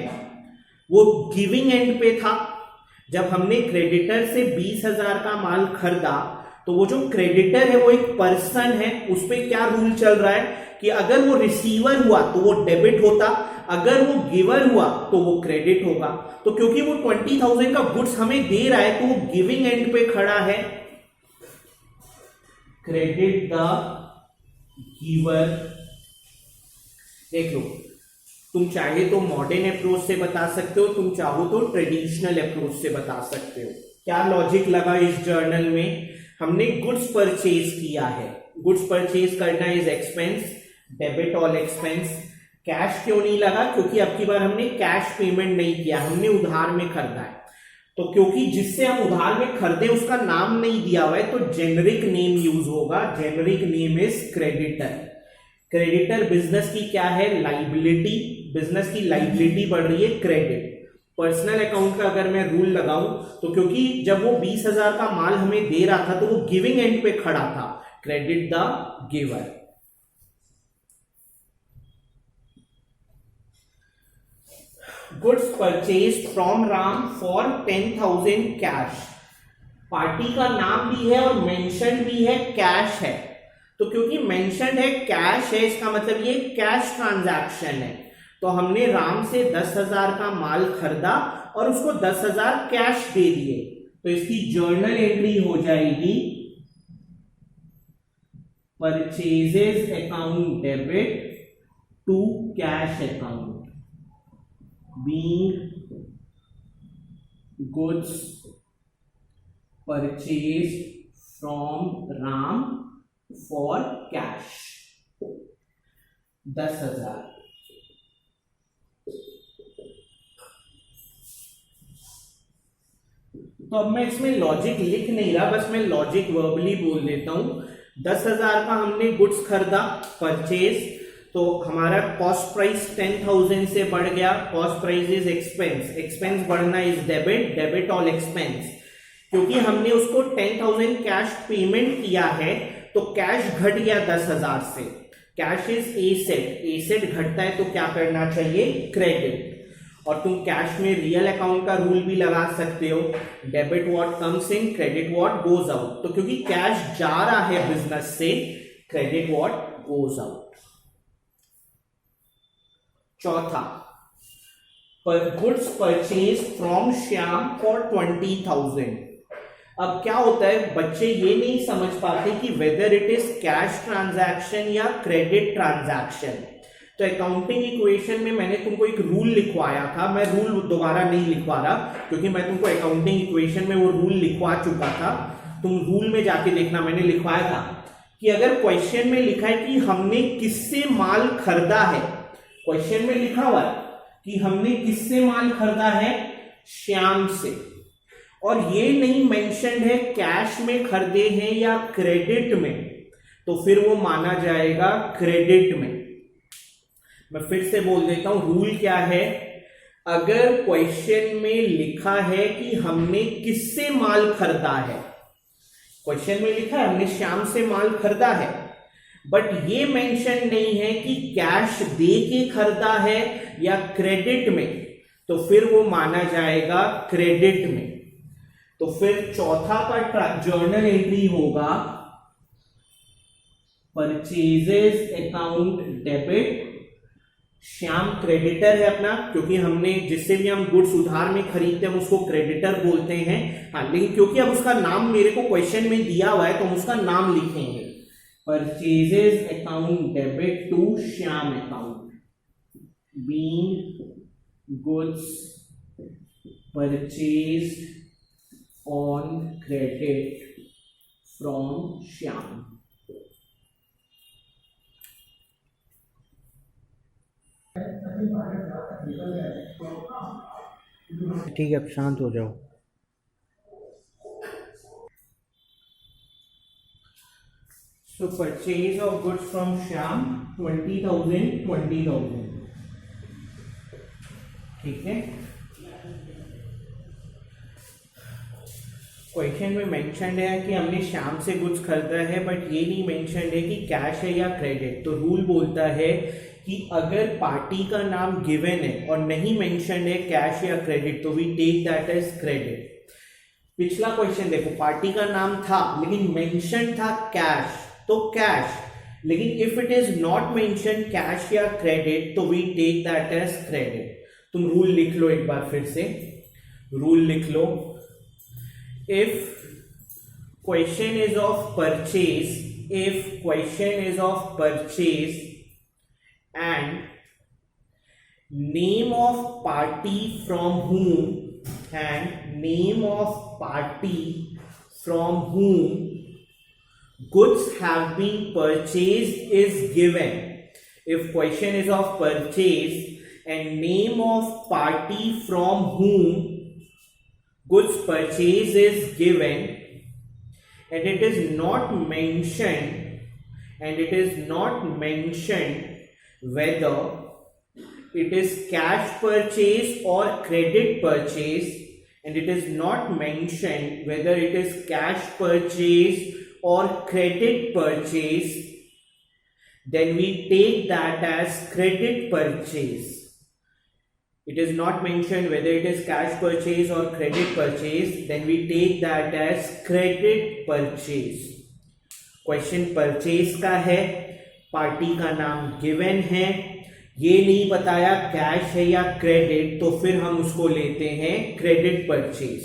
वो गिविंग एंड पे था। जब हमने क्रेडिटर से 20,000 का माल खरीदा तो वो जो क्रेडिटर है वो एक पर्सन है, उस पर क्या रूल चल रहा है कि अगर वो रिसीवर हुआ तो वो डेबिट होता, अगर वो गिवर हुआ तो वो क्रेडिट होगा। तो क्योंकि वो 20,000 का गुड्स हमें दे रहा है तो वो गिविंग एंड पे खड़ा है, क्रेडिट द गिवर। देख लो, तुम चाहे तो मॉडर्न अप्रोच से बता सकते हो, तुम चाहो तो ट्रेडिशनल अप्रोच से बता सकते हो। क्या लॉजिक लगा इस जर्नल में? हमने गुड्स परचेज किया है, गुड्स परचेज करना is expense, debit all expense. Cash क्यों नहीं लगा? क्योंकि अब की बार हमने कैश पेमेंट नहीं किया, हमने उधार में खरीदा है। तो क्योंकि जिससे हम उधार में खरीदे उसका नाम नहीं दिया हुआ है तो जेनरिक नेम यूज होगा, generic name is creditor. Creditor business की क्या है, लाइबिलिटी, बिजनेस की लाइबिलिटी बढ़ रही है, क्रेडिट। पर्सनल अकाउंट का अगर मैं रूल लगाऊं तो क्योंकि जब वो 20,000 का माल हमें दे रहा था तो वो गिविंग एंड पे खड़ा था, credit the giver. Goods purchase from Ram for 10,000 cash. Party का नाम भी है और मेंशन भी है, कैश है। तो क्योंकि मेंशन है, कैश है, इसका मतलब ये कैश ट्रांजैक्शन है। तो हमने राम से 10,000 का माल खरीदा और उसको 10,000 कैश दे दिए, तो इसकी जर्नल एंट्री हो जाएगी purchases account debit to cash account being goods purchase from Ram for cash 10,000। तो अब मैं इसमें लॉजिक लिख नहीं रहा, बस मैं लॉजिक वर्बली बोल देता हूं। 10,000 का हमने गुड्स खरीदा, परचेज, तो हमारा कॉस्ट प्राइस 10,000 से बढ़ गया। Cost price is expense, expense बढ़ना is debit, debit all expense. क्योंकि हमने उसको 10,000 कैश पेमेंट किया है तो कैश घट गया 10,000 से। कैश इज एसेट, एसेट घटता है तो क्या करना चाहिए, क्रेडिट। और तुम कैश में रियल अकाउंट का रूल भी लगा सकते हो, debit what comes in credit what goes out. तो क्योंकि कैश जा रहा है बिजनेस से, क्रेडिट व्हाट गोज आउट। चौथा, goods purchase from Shyam for 20,000। अब क्या होता है, बच्चे ये नहीं समझ पाते कि whether it is cash transaction या क्रेडिट ट्रांजैक्शन। तो अकाउंटिंग इक्वेशन में मैंने तुमको एक रूल लिखवाया था, मैं रूल दोबारा नहीं लिखवा रहा क्योंकि मैं तुमको अकाउंटिंग इक्वेशन में वो रूल लिखवा चुका था। तुम रूल में जाके देखना, मैंने लिखवाया था कि अगर क्वेश्चन में लिखा है कि हमने किससे माल खरीदा है, क्वेश्चन में लिखा हुआ है कि हमने किससे माल खरीदा है, श्याम से, और ये नहीं मेंशन है कैश में खरीदे हैं या क्रेडिट में, तो फिर वो माना जाएगा क्रेडिट में। मैं फिर से बोल देता हूं, रूल क्या है, अगर क्वेश्चन में लिखा है कि हमने किससे माल खरीदा है, क्वेश्चन में लिखा है हमने श्याम से माल खरीदा है, बट ये मेंशन नहीं है कि कैश दे के खरीदा है या क्रेडिट में, तो फिर वो माना जाएगा क्रेडिट में। तो फिर चौथा का जर्नल एंट्री होगा purchases account debit, Shyam creditor है अपना, क्योंकि हमने जिससे भी हम गुड्स उधार में खरीदते हैं हम उसको क्रेडिटर बोलते हैं। हाँ, लेकिन क्योंकि अब उसका नाम मेरे को क्वेश्चन में दिया हुआ है तो हम उसका नाम लिखेंगे, purchases account debit to Shyam account being goods purchased on credit from Shyam. ठीक है, अब शांत हो जाओ। So purchase of goods from Shyam 20,000 ठीक है। क्वेश्चन में मेंशन है कि हमने श्याम से गुड्स खरीदा है, बट ये नहीं मेंशन है कि कैश है या क्रेडिट। तो रूल बोलता है कि अगर पार्टी का नाम गिवन है और नहीं मेंशन है कैश या क्रेडिट, तो we take that as credit. पिछला क्वेश्चन देखो, पार्टी का नाम था लेकिन मेंशन था कैश, तो कैश, लेकिन if it is not mention cash या क्रेडिट तो we take that as credit. तुम रूल लिख लो एक बार फिर से, रूल लिख लो। If question is of purchase, if question is of purchase and name of party from whom, and name of party from whom goods have been purchased is given. If question is of purchase and name of party from whom goods purchase is given and it is not mentioned whether it is cash purchase or credit purchase, and it is not mentioned whether it is cash purchase or credit purchase, then we take that as credit purchase. It is not mentioned whether it is cash purchase or credit purchase, then we take that as credit purchase. Question purchase का है, party का नाम given है, ये नहीं बताया cash है या क्रेडिट, तो फिर हम उसको लेते हैं credit purchase,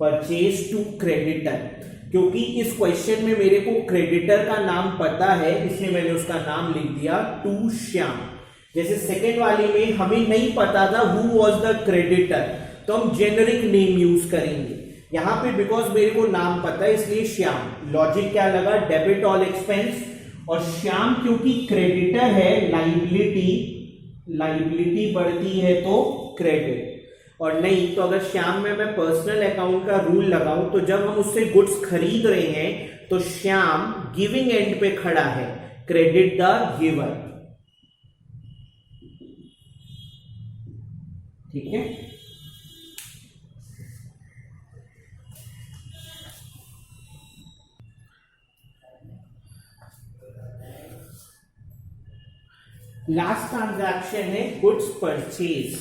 purchase to creditor. क्योंकि इस क्वेश्चन में मेरे को क्रेडिटर का नाम पता है, इसलिए मैंने उसका नाम लिख दिया टू श्याम। जैसे सेकेंड वाले में हमें नहीं पता था हु वाज द क्रेडिटर, तो हम जेनरिक नेम यूज करेंगे। यहां पे बिकॉज मेरे को नाम पता है इसलिए श्याम। लॉजिक क्या लगा, डेबिट ऑल एक्सपेंस, और श्याम क्योंकि क्रेडिटर है, लाइबिलिटी बढ़ती है तो क्रेडिट, और नहीं तो अगर श्याम में मैं पर्सनल अकाउंट का रूल लगाऊं तो जब हम उससे गुड्स खरीद रहे हैं तो श्याम गिविंग एंड पे खड़ा है, क्रेडिट द गिवर। ठीक है, लास्ट ट्रांजैक्शन है गुड्स परचेज।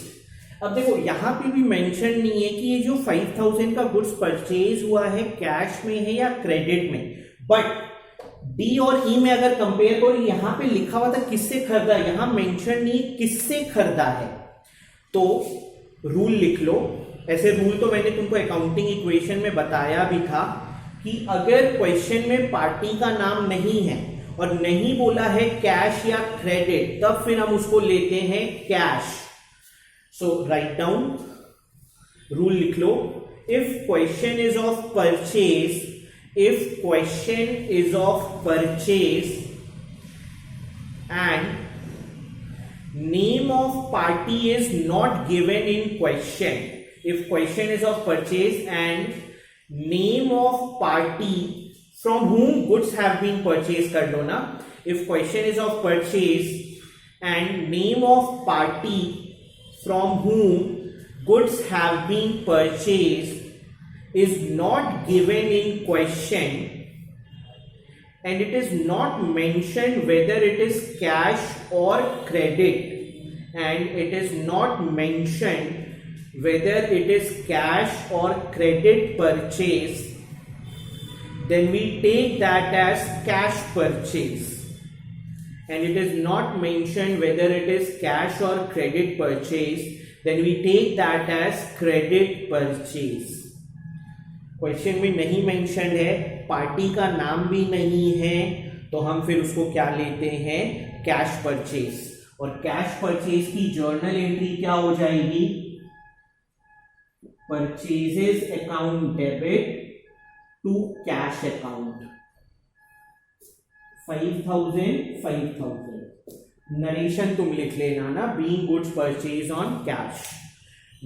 अब देखो यहां पे भी मेंशन नहीं है कि ये जो 5000 का गुड्स परचेज हुआ है कैश में है या क्रेडिट में, बट डी और ई में अगर कंपेयर करो, यहां पे लिखा हुआ था किससे खरीदा, यहां मेंशन नहीं किससे खरीदा है। तो रूल लिख लो, ऐसे रूल तो मैंने तुमको अकाउंटिंग इक्वेशन में बताया भी था कि अगर क्वेश्चन में पार्टी का नाम नहीं है और नहीं बोला है कैश या क्रेडिट, तब फिर हम उसको लेते हैं cash. So right down, rule लिख लो। If question is of purchase, if question is of purchase and name of party is not given in question, if question is of purchase and name of party from whom goods have been purchased कर लो ना। if question is of purchase and name of party from whom goods have been purchased is not given in question and it is not mentioned whether it is cash or credit and it is not mentioned whether it is cash or credit purchase, then we take that as cash purchase, and it is not mentioned whether it is cash or credit purchase, then we take that as credit purchase. Question में नहीं mention है, party का नाम भी नहीं है, तो हम फिर उसको क्या लेते हैं, कैश परचेज। और कैश परचेज की जर्नल एंट्री क्या हो जाएगी, purchases account debit to cash account 5000। Narration तुम लिख लेना ना, being goods purchase on cash.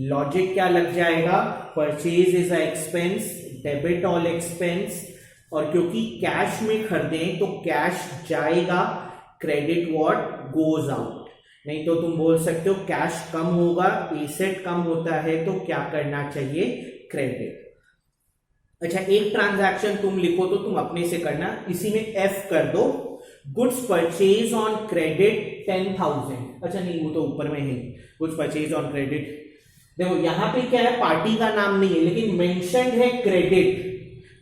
Logic क्या लग जाएगा, purchase is a expense, debit all expense, और क्योंकि कैश में खरीदें तो कैश जाएगा, क्रेडिट व्हाट गोज आउट। नहीं तो तुम बोल सकते हो कैश कम होगा, एसेट कम होता है तो क्या करना चाहिए, क्रेडिट। अच्छा, एक ट्रांजैक्शन तुम लिखो तो तुम अपने से करना, इसी में एफ कर दो, गुड्स परचेज ऑन क्रेडिट 10,000। अच्छा नहीं, वो तो ऊपर में है, गुड्स परचेज ऑन क्रेडिट। देखो यहां पे क्या है, पार्टी का नाम नहीं है लेकिन मेंशन्ड है क्रेडिट,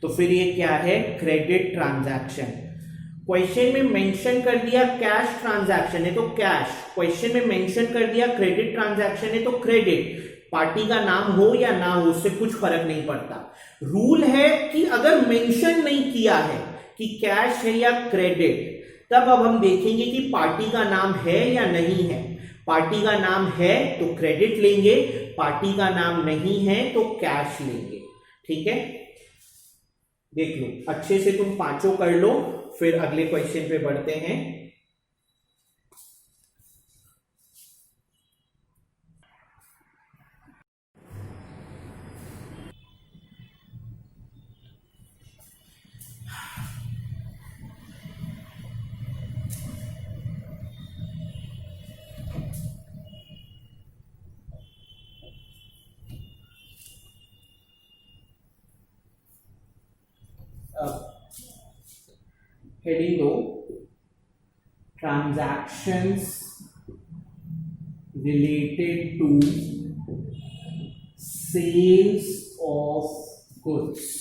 तो फिर ये क्या है, क्रेडिट ट्रांजैक्शन। क्वेश्चन में मेंशन कर दिया कैश ट्रांजैक्शन है तो कैश, क्वेश्चन में मेंशन कर दिया क्रेडिट ट्रांजैक्शन है तो क्रेडिट। पार्टी का नाम हो या ना हो उससे कुछ फर्क नहीं पड़ता। रूल है कि अगर मेंशन नहीं किया है कि कैश है या क्रेडिट, तब अब हम देखेंगे कि पार्टी का नाम है या नहीं है। पार्टी का नाम है तो क्रेडिट लेंगे, पार्टी का नाम नहीं है तो कैश लेंगे। ठीक है, देख लो अच्छे से, तुम पांचों कर लो, फिर अगले क्वेश्चन पे बढ़ते हैं। हेडिंग दो, transactions related to sales of goods.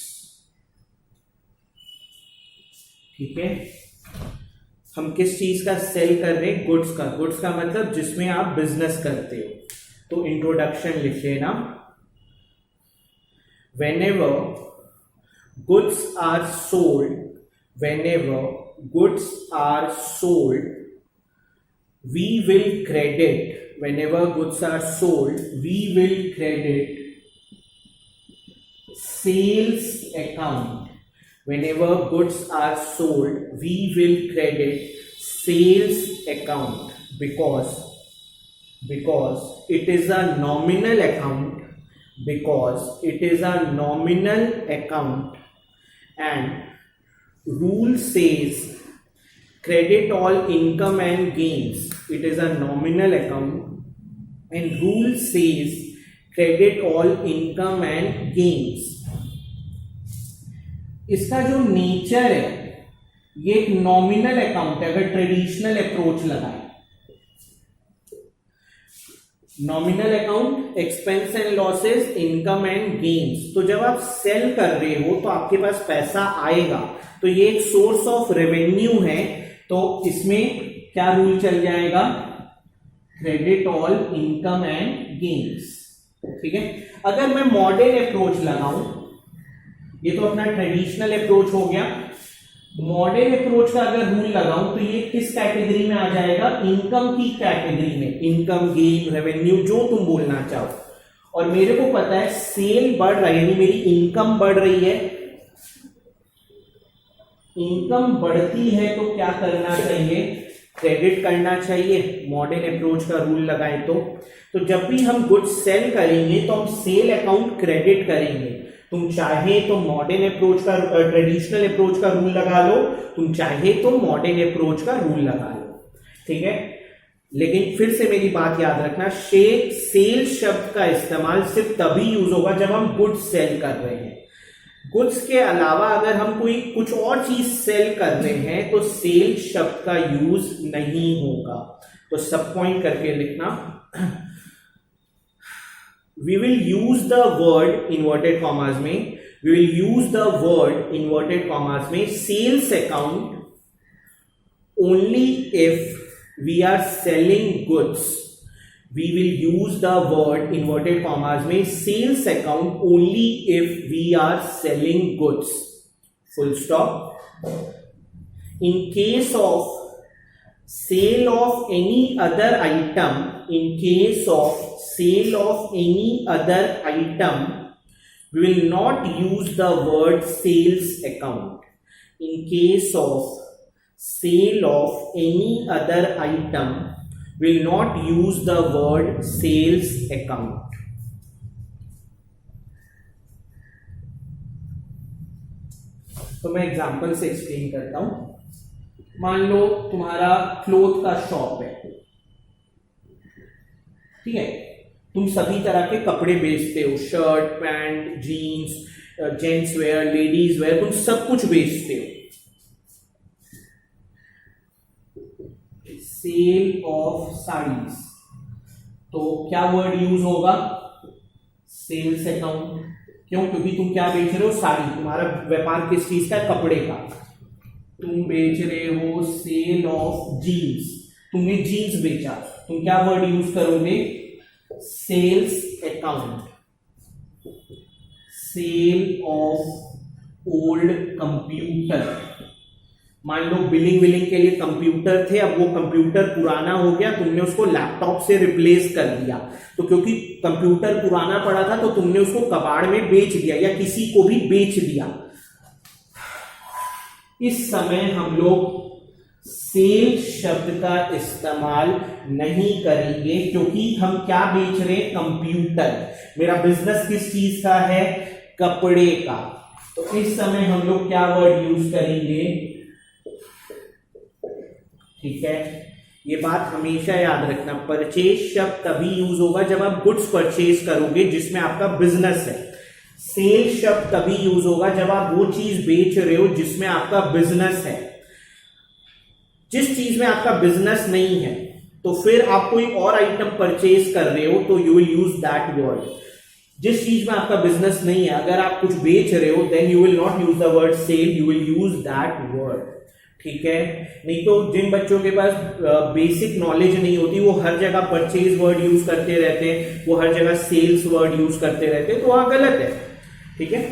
ठीक है, हम किस चीज का सेल कर रहे हैं, गुड्स का। गुड्स का मतलब जिसमें आप बिजनेस करते हो। तो इंट्रोडक्शन लिख लेना, whenever goods are sold, whenever goods are sold, we will credit, whenever goods are sold, we will credit sales account. Whenever goods are sold, we will credit sales account because it is a nominal account, because it is a nominal account, and rule says credit all income and gains. It is a nominal account and rule says credit all income and gains. इसका जो nature है ये एक nominal account है। अगर traditional approach लगाए, nominal account, expense and losses, income and gains. तो जब आप सेल कर रहे हो तो आपके पास पैसा आएगा, तो ये एक सोर्स ऑफ रेवेन्यू है, तो इसमें क्या रूल चल जाएगा, credit all income and gains. ठीक है, अगर मैं मॉडर्न अप्रोच लगाऊं, ये तो अपना ट्रेडिशनल अप्रोच हो गया, मॉडर्न अप्रोच का अगर रूल लगाऊं तो ये किस कैटेगरी में आ जाएगा, इनकम की कैटेगरी में। इनकम, गेन, रेवेन्यू, जो तुम बोलना चाहो। और मेरे को पता है सेल बढ़ रही है, यानी मेरी इनकम बढ़ रही है। इनकम बढ़ती है तो क्या करना चाहिए, क्रेडिट करना चाहिए। मॉडर्न अप्रोच का रूल लगाए तो जब भी हम गुड्स सेल करेंगे तो हम सेल अकाउंट क्रेडिट करेंगे। तुम चाहे तो मॉडर्न अप्रोच का, ट्रेडिशनल अप्रोच का रूल लगा लो, तुम चाहे तो मॉडर्न अप्रोच का रूल लगा लो। ठीक है, लेकिन फिर से मेरी बात याद रखना, सेल शब्द का इस्तेमाल सिर्फ तभी यूज होगा जब हम गुड्स सेल कर रहे हैं। गुड्स के अलावा अगर हम कोई कुछ और चीज सेल कर रहे हैं तो सेल शब्द का यूज नहीं होगा। तो सब पॉइंट करके लिखना, we will use the word inverted commas में, we will use the word inverted commas में sales account only if we are selling goods. We will use the word inverted commas में sales account only if we are selling goods. Full stop. In case of sale of any other item, in case of sale of any other item, we will not use the word sales account. In case of sale of any other item, we will not use the word sales account. तो मैं example से explain करता हूं। मान लो तुम्हारा cloth का shop है, ठीक है, तुम सभी तरह के कपड़े बेचते हो, shirt, pant, jeans, gents wear, ladies wear, तुम सब कुछ बेचते हो। सेल ऑफ साड़ीज, तो क्या वर्ड यूज होगा? Sales account. क्यों? क्योंकि तुम क्या बेच रहे हो? साड़ी। तुम्हारा व्यापार किस चीज का? कपड़े का। तुम बेच रहे हो सेल ऑफ जीन्स, तुमने जीन्स बेचा, तुम क्या वर्ड यूज करोगे? Sales account. Sale of old computer, मान लो बिलिंग विलिंग के लिए कंप्यूटर थे, अब वो कंप्यूटर पुराना हो गया, तुमने उसको लैपटॉप से रिप्लेस कर दिया, तो क्योंकि कंप्यूटर पुराना पड़ा था तो तुमने उसको कबाड़ में बेच दिया या किसी को भी बेच दिया। इस समय हम लोग सेल शब्द का इस्तेमाल नहीं करेंगे, क्योंकि हम क्या बेच रहे हैं? कंप्यूटर। मेरा बिजनेस किस चीज का है? कपड़े का। तो इस समय हम लोग क्या वर्ड यूज करेंगे? ठीक है, ये बात हमेशा याद रखना, परचेज शब्द तभी यूज होगा जब आप गुड्स परचेज करोगे जिसमें आपका बिजनेस है। सेल शब्द तभी यूज होगा जब आप वो चीज बेच रहे हो जिसमें आपका बिजनेस है। जिस चीज में आपका बिजनेस नहीं है, तो फिर आप कोई और आइटम परचेज कर रहे हो तो you will use that word. जिस चीज में आपका बिजनेस नहीं है, अगर आप कुछ बेच रहे हो, then you will not use the word sale, you will use that word. ठीक है, नहीं तो जिन बच्चों के पास बेसिक नॉलेज नहीं होती, वो हर जगह परचेज वर्ड यूज करते रहते हैं, वो हर जगह सेल्स वर्ड यूज करते रहते हैं, तो वहां गलत है। ठीक है,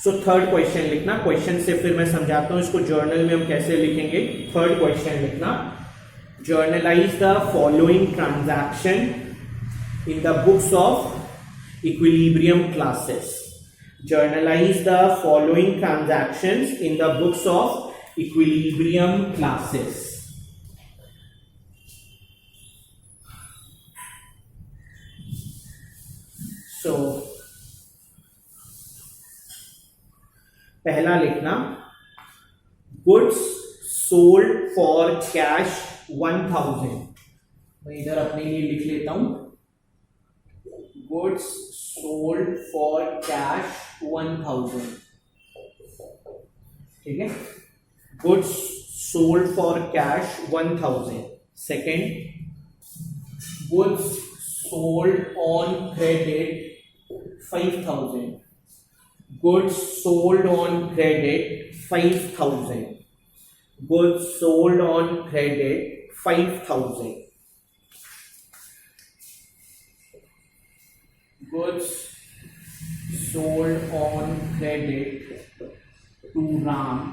सो थर्ड क्वेश्चन लिखना। क्वेश्चन से फिर मैं समझाता हूं इसको जर्नल में हम कैसे लिखेंगे। थर्ड क्वेश्चन लिखना, generalized the following transaction in the books of equilibrium classes. Generalized the following transactions in the books of equilibrium classes. So पहला लिखना, गुड्स सोल्ड फॉर कैश 1000। मैं इधर अपने लिए लिख लेता हूं, गुड्स सोल्ड फॉर कैश 1000। ठीक है, goods sold for cash 1000. Second, goods sold on credit 5000. Goods sold on credit 5000. Goods sold on credit 5000. Goods sold on credit to Ram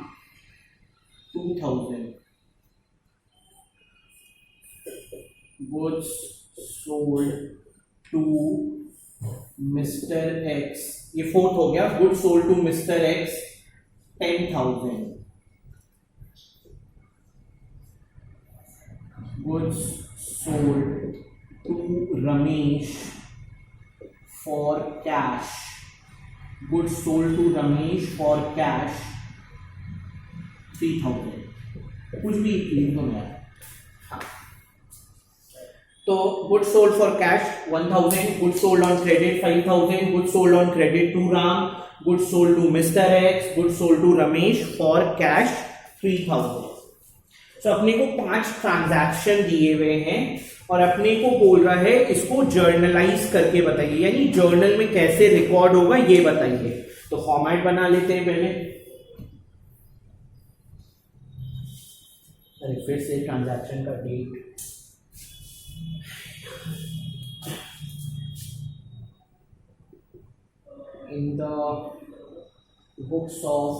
2000. Goods sold to Mr. X, ये fourth हो गया। Goods sold to Mr. X 10,000. Goods sold to Ramesh for cash. Goods sold to Ramesh for cash 3000. कुछ भी लिख दो यार। हाँ, तो good sold for cash 1000, good sold on credit 5000, good sold on credit to Ram, good sold to mister X, good sold to Ramesh for cash 3000। तो अपने को 5 ट्रांजैक्शन दिए हुए हैं और अपने को बोल रहा है इसको जर्नलाइज करके बताइए, यानी जर्नल में कैसे रिकॉर्ड होगा ये बताइए। तो फॉर्मेट बना लेते हैं पहले। अरे फिर से ट्रांजैक्शन का date, in the books of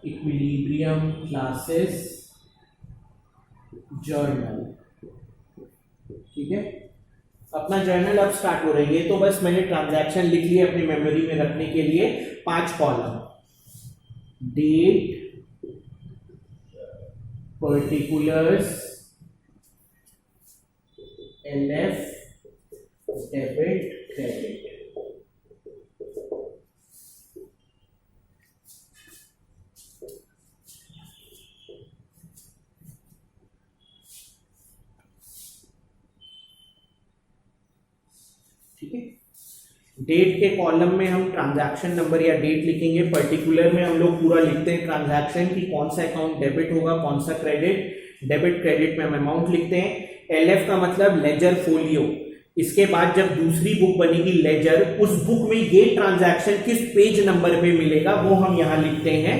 equilibrium classes journal. ठीक है, अपना जर्नल अब स्टार्ट हो रही है, तो बस मैंने ट्रांजैक्शन लिख लिए अपनी मेमोरी में रखने के लिए। 5 column, date, particulars, LF, debit, credit. Date के कॉलम में हम ट्रांजैक्शन नंबर या डेट लिखेंगे, पर्टिकुलर में हम लोग पूरा लिखते हैं ट्रांजैक्शन की कौन सा अकाउंट डेबिट होगा कौन सा क्रेडिट, डेबिट क्रेडिट में हम अमाउंट लिखते हैं। एलएफ का मतलब लेजर फोलियो। इसके बाद जब दूसरी बुक बनेगी लेजर, उस बुक में ये ट्रांजैक्शन किस पेज नंबर पे मिलेगा वो हम यहां लिखते हैं,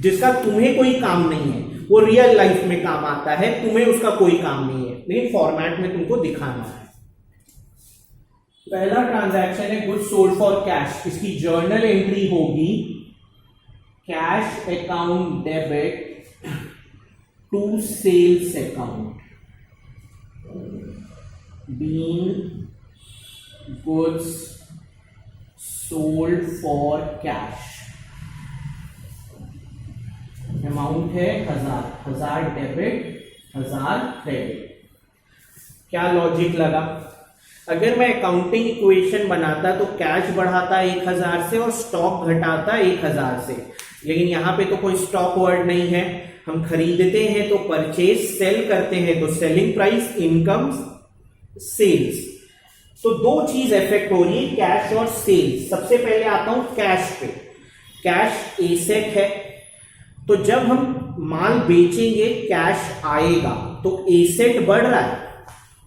जिसका तुम्हें कोई काम नहीं है, वो रियल लाइफ में काम आता है, तुम्हें उसका कोई काम नहीं है, लेकिन फॉर्मेट में तुमको दिखाना है। पहला ट्रांजैक्शन है गुड्स सोल्ड फॉर कैश। इसकी जर्नल एंट्री होगी cash account debit to sales account being goods sold for cash. Amount है 1000 डेबिट 1000 क्रेडिट। क्या लॉजिक लगा? अगर मैं अकाउंटिंग इक्वेशन बनाता तो कैश बढ़ाता 1000 से और स्टॉक घटाता 1000 से, लेकिन यहां पे तो कोई स्टॉक वर्ड नहीं है। हम खरीदते हैं तो परचेज, सेल करते हैं तो सेलिंग प्राइस, इनकम, सेल्स। तो दो चीज इफेक्ट हो रही है, कैश और सेल्स। सबसे पहले आता हूं कैश पे। कैश एसेट है, तो जब हम माल बेचेंगे कैश आएगा, तो एसेट बढ़ रहा है।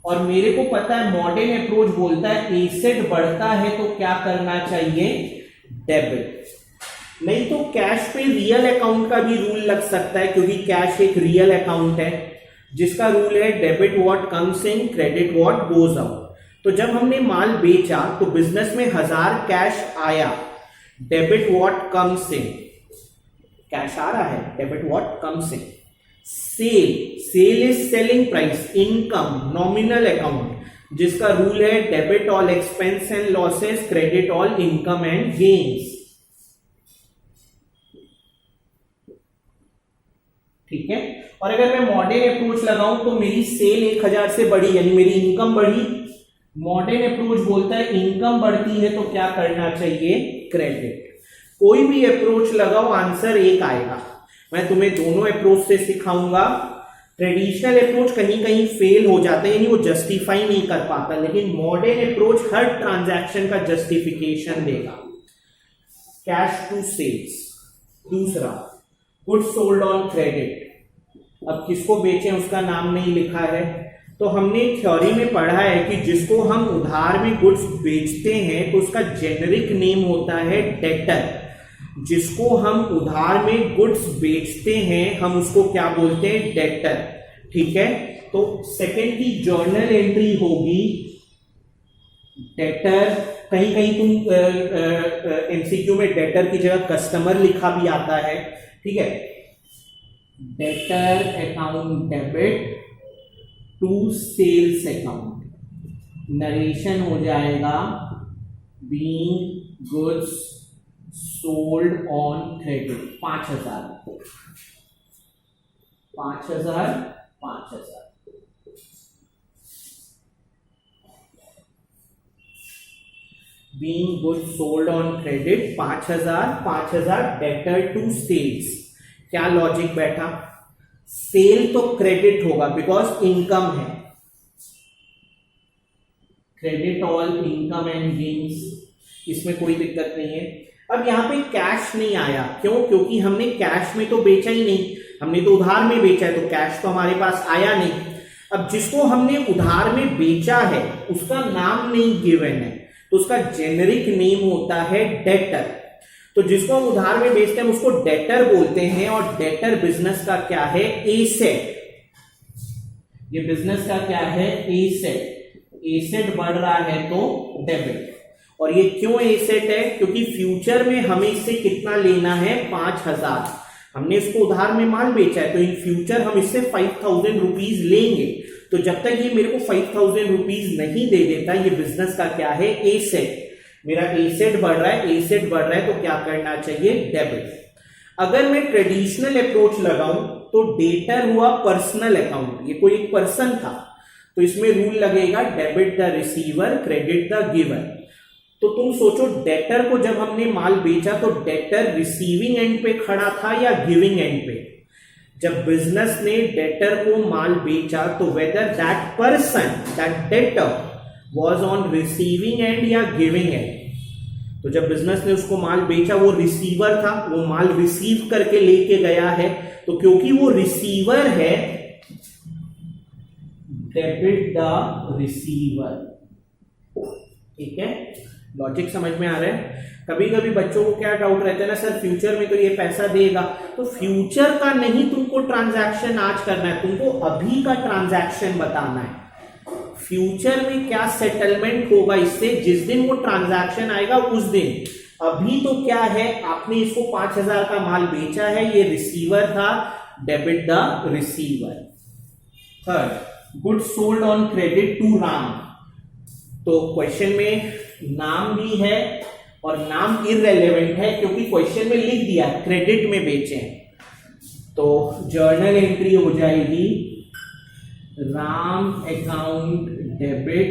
और मेरे को पता है मॉडर्न अप्रोच बोलता है एसेट बढ़ता है तो क्या करना चाहिए, डेबिट। नहीं तो कैश पे रियल अकाउंट का भी रूल लग सकता है, क्योंकि कैश एक रियल अकाउंट है जिसका रूल है debit what comes in, credit what goes out. तो जब हमने माल बेचा तो बिजनेस में 1000 कैश आया, debit what comes in, cash आ रहा है, debit what comes in. Sale is selling price, income nominal account, जिसका रूल है debit all expense and losses, credit all income and gains. ठीक है। और अगर मैं मॉडर्न अप्रोच लगाऊं तो मेरी सेल 1000 से बढ़ी, यानी मेरी इनकम बढ़ी। मॉडर्न अप्रोच बोलता है इनकम बढ़ती है तो क्या करना चाहिए, क्रेडिट। कोई भी अप्रोच लगाओ आंसर एक आएगा। मैं तुम्हें दोनों अप्रोच से सिखाऊंगा। ट्रेडिशनल अप्रोच कहीं कहीं फेल हो जाता है, यानी वो जस्टिफाई नहीं कर पाता, लेकिन मॉडर्न अप्रोच हर ट्रांजैक्शन का जस्टिफिकेशन देगा। Cash to sales. दूसरा गुड्स सोल्ड ऑन क्रेडिट। अब किसको बेचें उसका नाम नहीं लिखा है, तो हमने थ्योरी में पढ़ा है कि जिसको हम उधार में गुड्स बेचते हैं तो उसका जेनेरिक नेम होता है डेटर। जिसको हम उधार में गुड्स बेचते हैं हम उसको क्या बोलते हैं, डेटर। ठीक है। तो सेकंड की जर्नल एंट्री होगी डेटर। कहीं कहीं तुम एमसीक्यू में डेटर की जगह कस्टमर लिखा भी आता है। ठीक है। Debtor account debit to sales account. Narration हो जाएगा being goods sold on credit 5000 being goods sold on credit 5000 debtor to sales. क्या लॉजिक बैठा? सेल तो क्रेडिट होगा बिकॉज इनकम है, credit all income and gains, इसमें कोई दिक्कत नहीं है। अब यहां पे कैश नहीं आया, क्यों? क्योंकि हमने कैश में तो बेचा ही नहीं, हमने तो उधार में बेचा है, तो कैश तो हमारे पास आया नहीं। अब जिसको हमने उधार में बेचा है उसका नाम नहीं गिवन है, तो उसका जेनेरिक नेम होता है डेटर। तो जिसको हम उधार में बेचते हैं उसको डेटर बोलते हैं, और डेटर बिजनेस का क्या है, एसेट। ये बिजनेस का क्या है, एसेट। एसेट बढ़ रहा है तो डेबिट। और ये क्यों एसेट है? क्योंकि फ्यूचर में हमें इससे कितना लेना है, 5000। हमने इसको उधार में माल बेचा है तो इन फ्यूचर हम इससे 5000 रुपीज लेंगे। तो जब तक ये मेरे को 5000 रुपीज नहीं दे देता, ये बिजनेस का क्या है, एसेट। मेरा एसेट बढ़ रहा है, एसेट बढ़ रहा है तो क्या करना चाहिए, डेबिट। अगर मैं ट्रेडिशनल अप्रोच लगाऊं तो डेटर हुआ पर्सनल अकाउंट, ये कोई एक पर्सन था, तो इसमें रूल लगेगा debit the receiver, credit the giver. तो तुम सोचो डेटर को जब हमने माल बेचा तो डेटर रिसीविंग एंड पे खड़ा था या गिविंग एंड पे? जब बिजनेस ने डेटर को माल बेचा तो whether that person, that debtor was on receiving end या गिविंग एंड, तो जब बिजनेस ने उसको माल बेचा, वो रिसीवर था, वो माल रिसीव करके लेके गया है, तो क्योंकि वो रिसीवर है, डेबिट द रिसीवर। ठीक है, लॉजिक समझ में आ रहा है? कभी कभी बच्चों को क्या डाउट रहता है ना, सर फ्यूचर में तो ये पैसा देगा, तो फ्यूचर का नहीं तुमको ट्रांजैक्शन आज करना है, तुमको अभी का ट्रांजैक्शन बताना है। फ्यूचर में क्या सेटलमेंट होगा इससे, जिस दिन वो ट्रांजैक्शन आएगा उस दिन। अभी तो क्या है, आपने इसको 5,000 का माल बेचा है, ये रिसीवर था, debit the receiver. Third, good sold on credit to Ram. तो क्वेश्चन में नाम भी है और नाम इररेलेवेंट है, क्योंकि क्वेश्चन में लिख दिया क्रेडिट में बेचे, तो जर्नल एंट्री हो जाएगी Ram account debit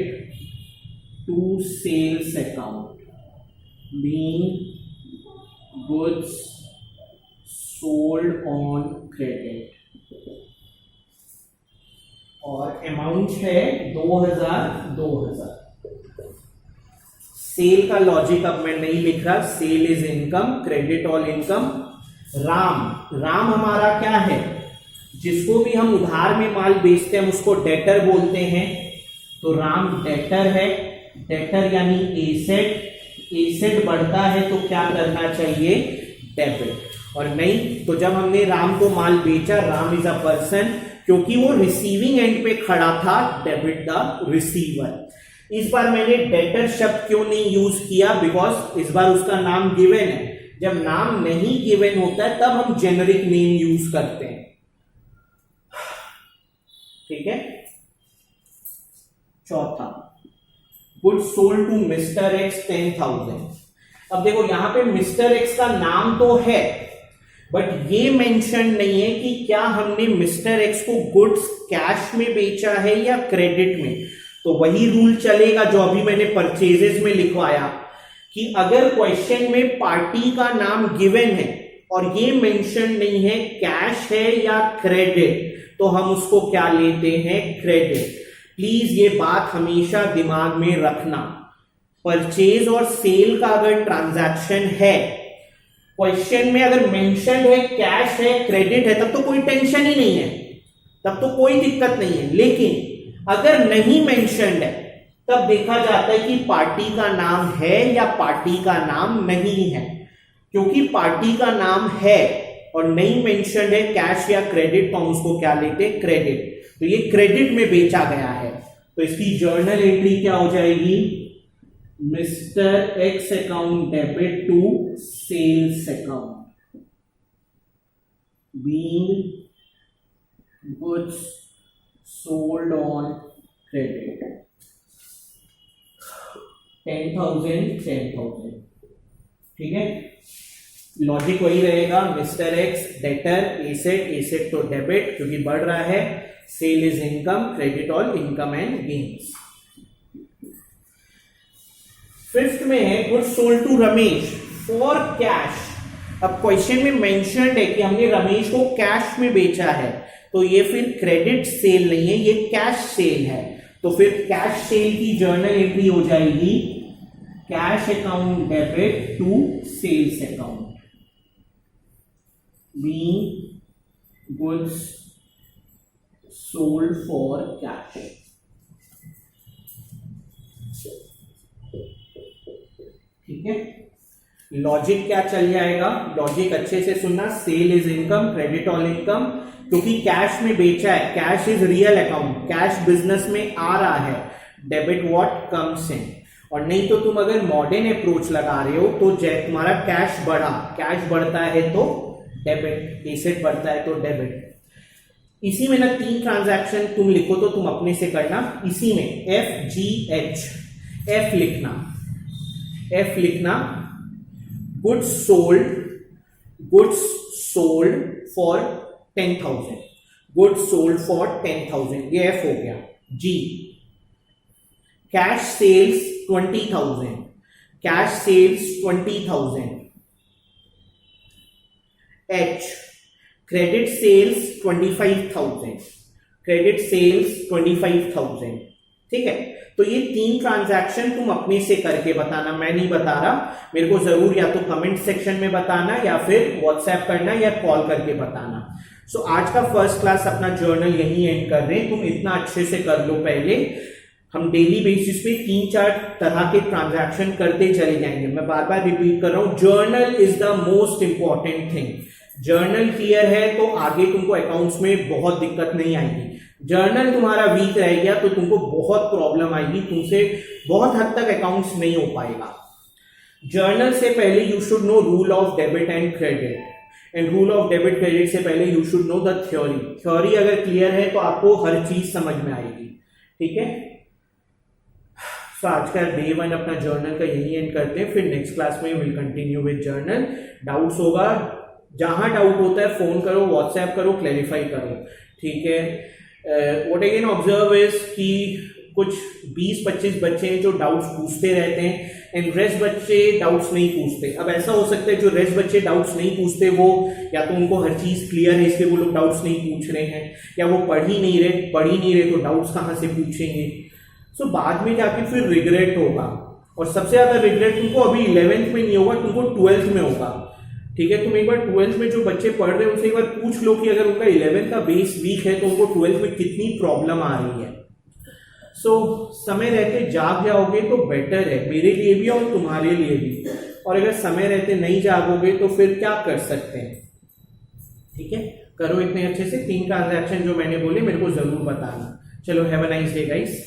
to sales account being goods sold on credit, और अमाउंट है 2000। सेल का लॉजिक अब मैं नहीं लिख रहा, sale is income, credit all income. Ram हमारा क्या है, जिसको भी हम उधार में माल बेचते हैं हम उसको डेटर बोलते हैं, तो राम डेटर है। डेटर यानी एसेट, एसेट बढ़ता है तो क्या करना चाहिए, डेबिट। और नहीं तो जब हमने राम को माल बेचा, राम इज अ पर्सन, क्योंकि वो रिसीविंग एंड पे खड़ा था, डेबिट द रिसीवर। इस बार मैंने डेटर शब्द क्यों नहीं यूज किया, बिकॉज इस बार उसका नाम गिवन है। जब नाम नहीं गिवन होता है तब हम जेनरिक नेम यूज करते हैं। ठीक है, चौथा, good sold to mister X 10,000। अब देखो यहां पे मिस्टर एक्स का नाम तो है, बट ये मेंशन नहीं है कि क्या हमने मिस्टर एक्स को गुड्स कैश में बेचा है या क्रेडिट में। तो वही रूल चलेगा जो अभी मैंने परचेजेस में लिखवाया, कि अगर क्वेश्चन में पार्टी का नाम गिवन है और ये मेंशन नहीं है कैश है या क्रेडिट, तो हम उसको क्या लेते हैं, क्रेडिट। प्लीज ये बात हमेशा दिमाग में रखना, परचेज और सेल का अगर ट्रांजैक्शन है, क्वेश्चन में अगर मेंशन है कैश है क्रेडिट है, तब तो कोई टेंशन ही नहीं है, तब तो कोई दिक्कत नहीं है। लेकिन अगर नहीं मेंशन्ड है तब देखा जाता है कि पार्टी का नाम है या पार्टी का नाम नहीं है। क्योंकि पार्टी का नाम है और नहीं मेंशन्ड है कैश या क्रेडिट, तो हम उसको क्या लेते, क्रेडिट। तो ये क्रेडिट में बेचा गया है, तो इसकी जर्नल एंट्री क्या हो जाएगी, mister X account debit to sales account being goods sold on credit 10,000। ठीक है, लॉजिक वही रहेगा, mister X debtor, asset, asset तो डेबिट क्योंकि बढ़ रहा है, sale is income, credit all income and gains. Fifth में है good sold to Ramesh for cash. अब क्वेश्चन में मेंशन्ड है कि हमने रमेश को कैश में बेचा है, तो ये फिर क्रेडिट सेल नहीं है, ये कैश सेल है। तो फिर कैश सेल की जर्नल एंट्री हो जाएगी cash account debit to sales account being goods sold for cash. ठीक है, लॉजिक क्या चल जाएगा, लॉजिक अच्छे से सुनना, sale is income, credit all income, क्योंकि कैश में बेचा है, cash is real account, cash business में आ रहा है, डेबिट व्हाट कम्स इन। और नहीं तो तुम अगर मॉडर्न अप्रोच लगा रहे हो तो तुम्हारा कैश बढ़ा, कैश बढ़ता है तो डेबिट, एसेट बढ़ता है तो डेबिट। इसी में ना 3 ट्रांजैक्शन तुम लिखो तो तुम अपने से करना, इसी में FGH, एफ लिखना, goods sold for 10,000, goods sold for 10,000, ये एफ हो गया। जी, cash sales 20,000, cash sales 20,000। H, credit sales 25,000, credit sales 25,000। ठीक है, तो ये 3 ट्रांजैक्शन तुम अपने से करके बताना, मैं नहीं बता रहा, मेरे को जरूर या तो कमेंट सेक्शन में बताना या फिर व्हाट्सएप करना या कॉल करके बताना। सो आज का फर्स्ट क्लास अपना जर्नल यही एंड कर रहे हैं, तुम इतना अच्छे से कर लो। पहले हम डेली बेसिस पे 3-4 तरह के ट्रांजैक्शन करते चले जाएंगे। मैं बार बार रिपीट कर रहा हूं, journal is the most important thing. Journal clear है तो आगे तुमको अकाउंट्स में बहुत दिक्कत नहीं आएगी। जर्नल तुम्हारा वीक रह गया तो तुमको बहुत प्रॉब्लम आएगी, तुमसे बहुत हद तक अकाउंट्स नहीं हो पाएगा। जर्नल से पहले you should know rule of debit and credit, and rule of debit credit से पहले you should know the theory. Theory अगर क्लियर है तो आपको हर चीज समझ में आएगी। ठीक है, तो आज का डे 1 अपना जर्नल का यही एंड करते हैं, फिर नेक्स्ट क्लास में will continue with journal. Doubts होगा, जहां डाउट होता है फोन करो, व्हाट्सएप करो, क्लैरिफाई करो। ठीक है, what I can observe is कि कुछ 20-25 बच्चे हैं जो डाउट्स पूछते रहते हैं एंड रेस्ट बच्चे डाउट्स नहीं पूछते। अब ऐसा हो सकता है जो रेस्ट बच्चे डाउट्स नहीं पूछते वो या तो उनको हर चीज क्लियर है इसलिए वो लोग डाउट्स नहीं पूछ रहे हैं, या वो पढ़ ही नहीं रहे तो डाउट्स कहाँ से पूछेंगे। सो बाद में जाके फिर रिग्रेट होगा, और सबसे ज्यादा रिग्रेट तुमको अभी 11th में नहीं होगा, तुमको 12th में होगा। ठीक है, तुम एक बार 12th में जो बच्चे पढ़ रहे हैं उनसे एक बार पूछ लो कि अगर उनका 11th का बेस वीक है तो उनको 12th में कितनी प्रॉब्लम आ रही है। सो समय रहते जाग जाओगे तो बेटर है, मेरे लिए भी और तुम्हारे लिए भी। और अगर समय रहते नहीं जागोगे तो फिर क्या कर सकते हैं। ठीक है, करो इतने अच्छे से 3 ट्रांजैक्शन जो मैंने बोले मेरे को जरूर बताना। चलो, have a nice day guys.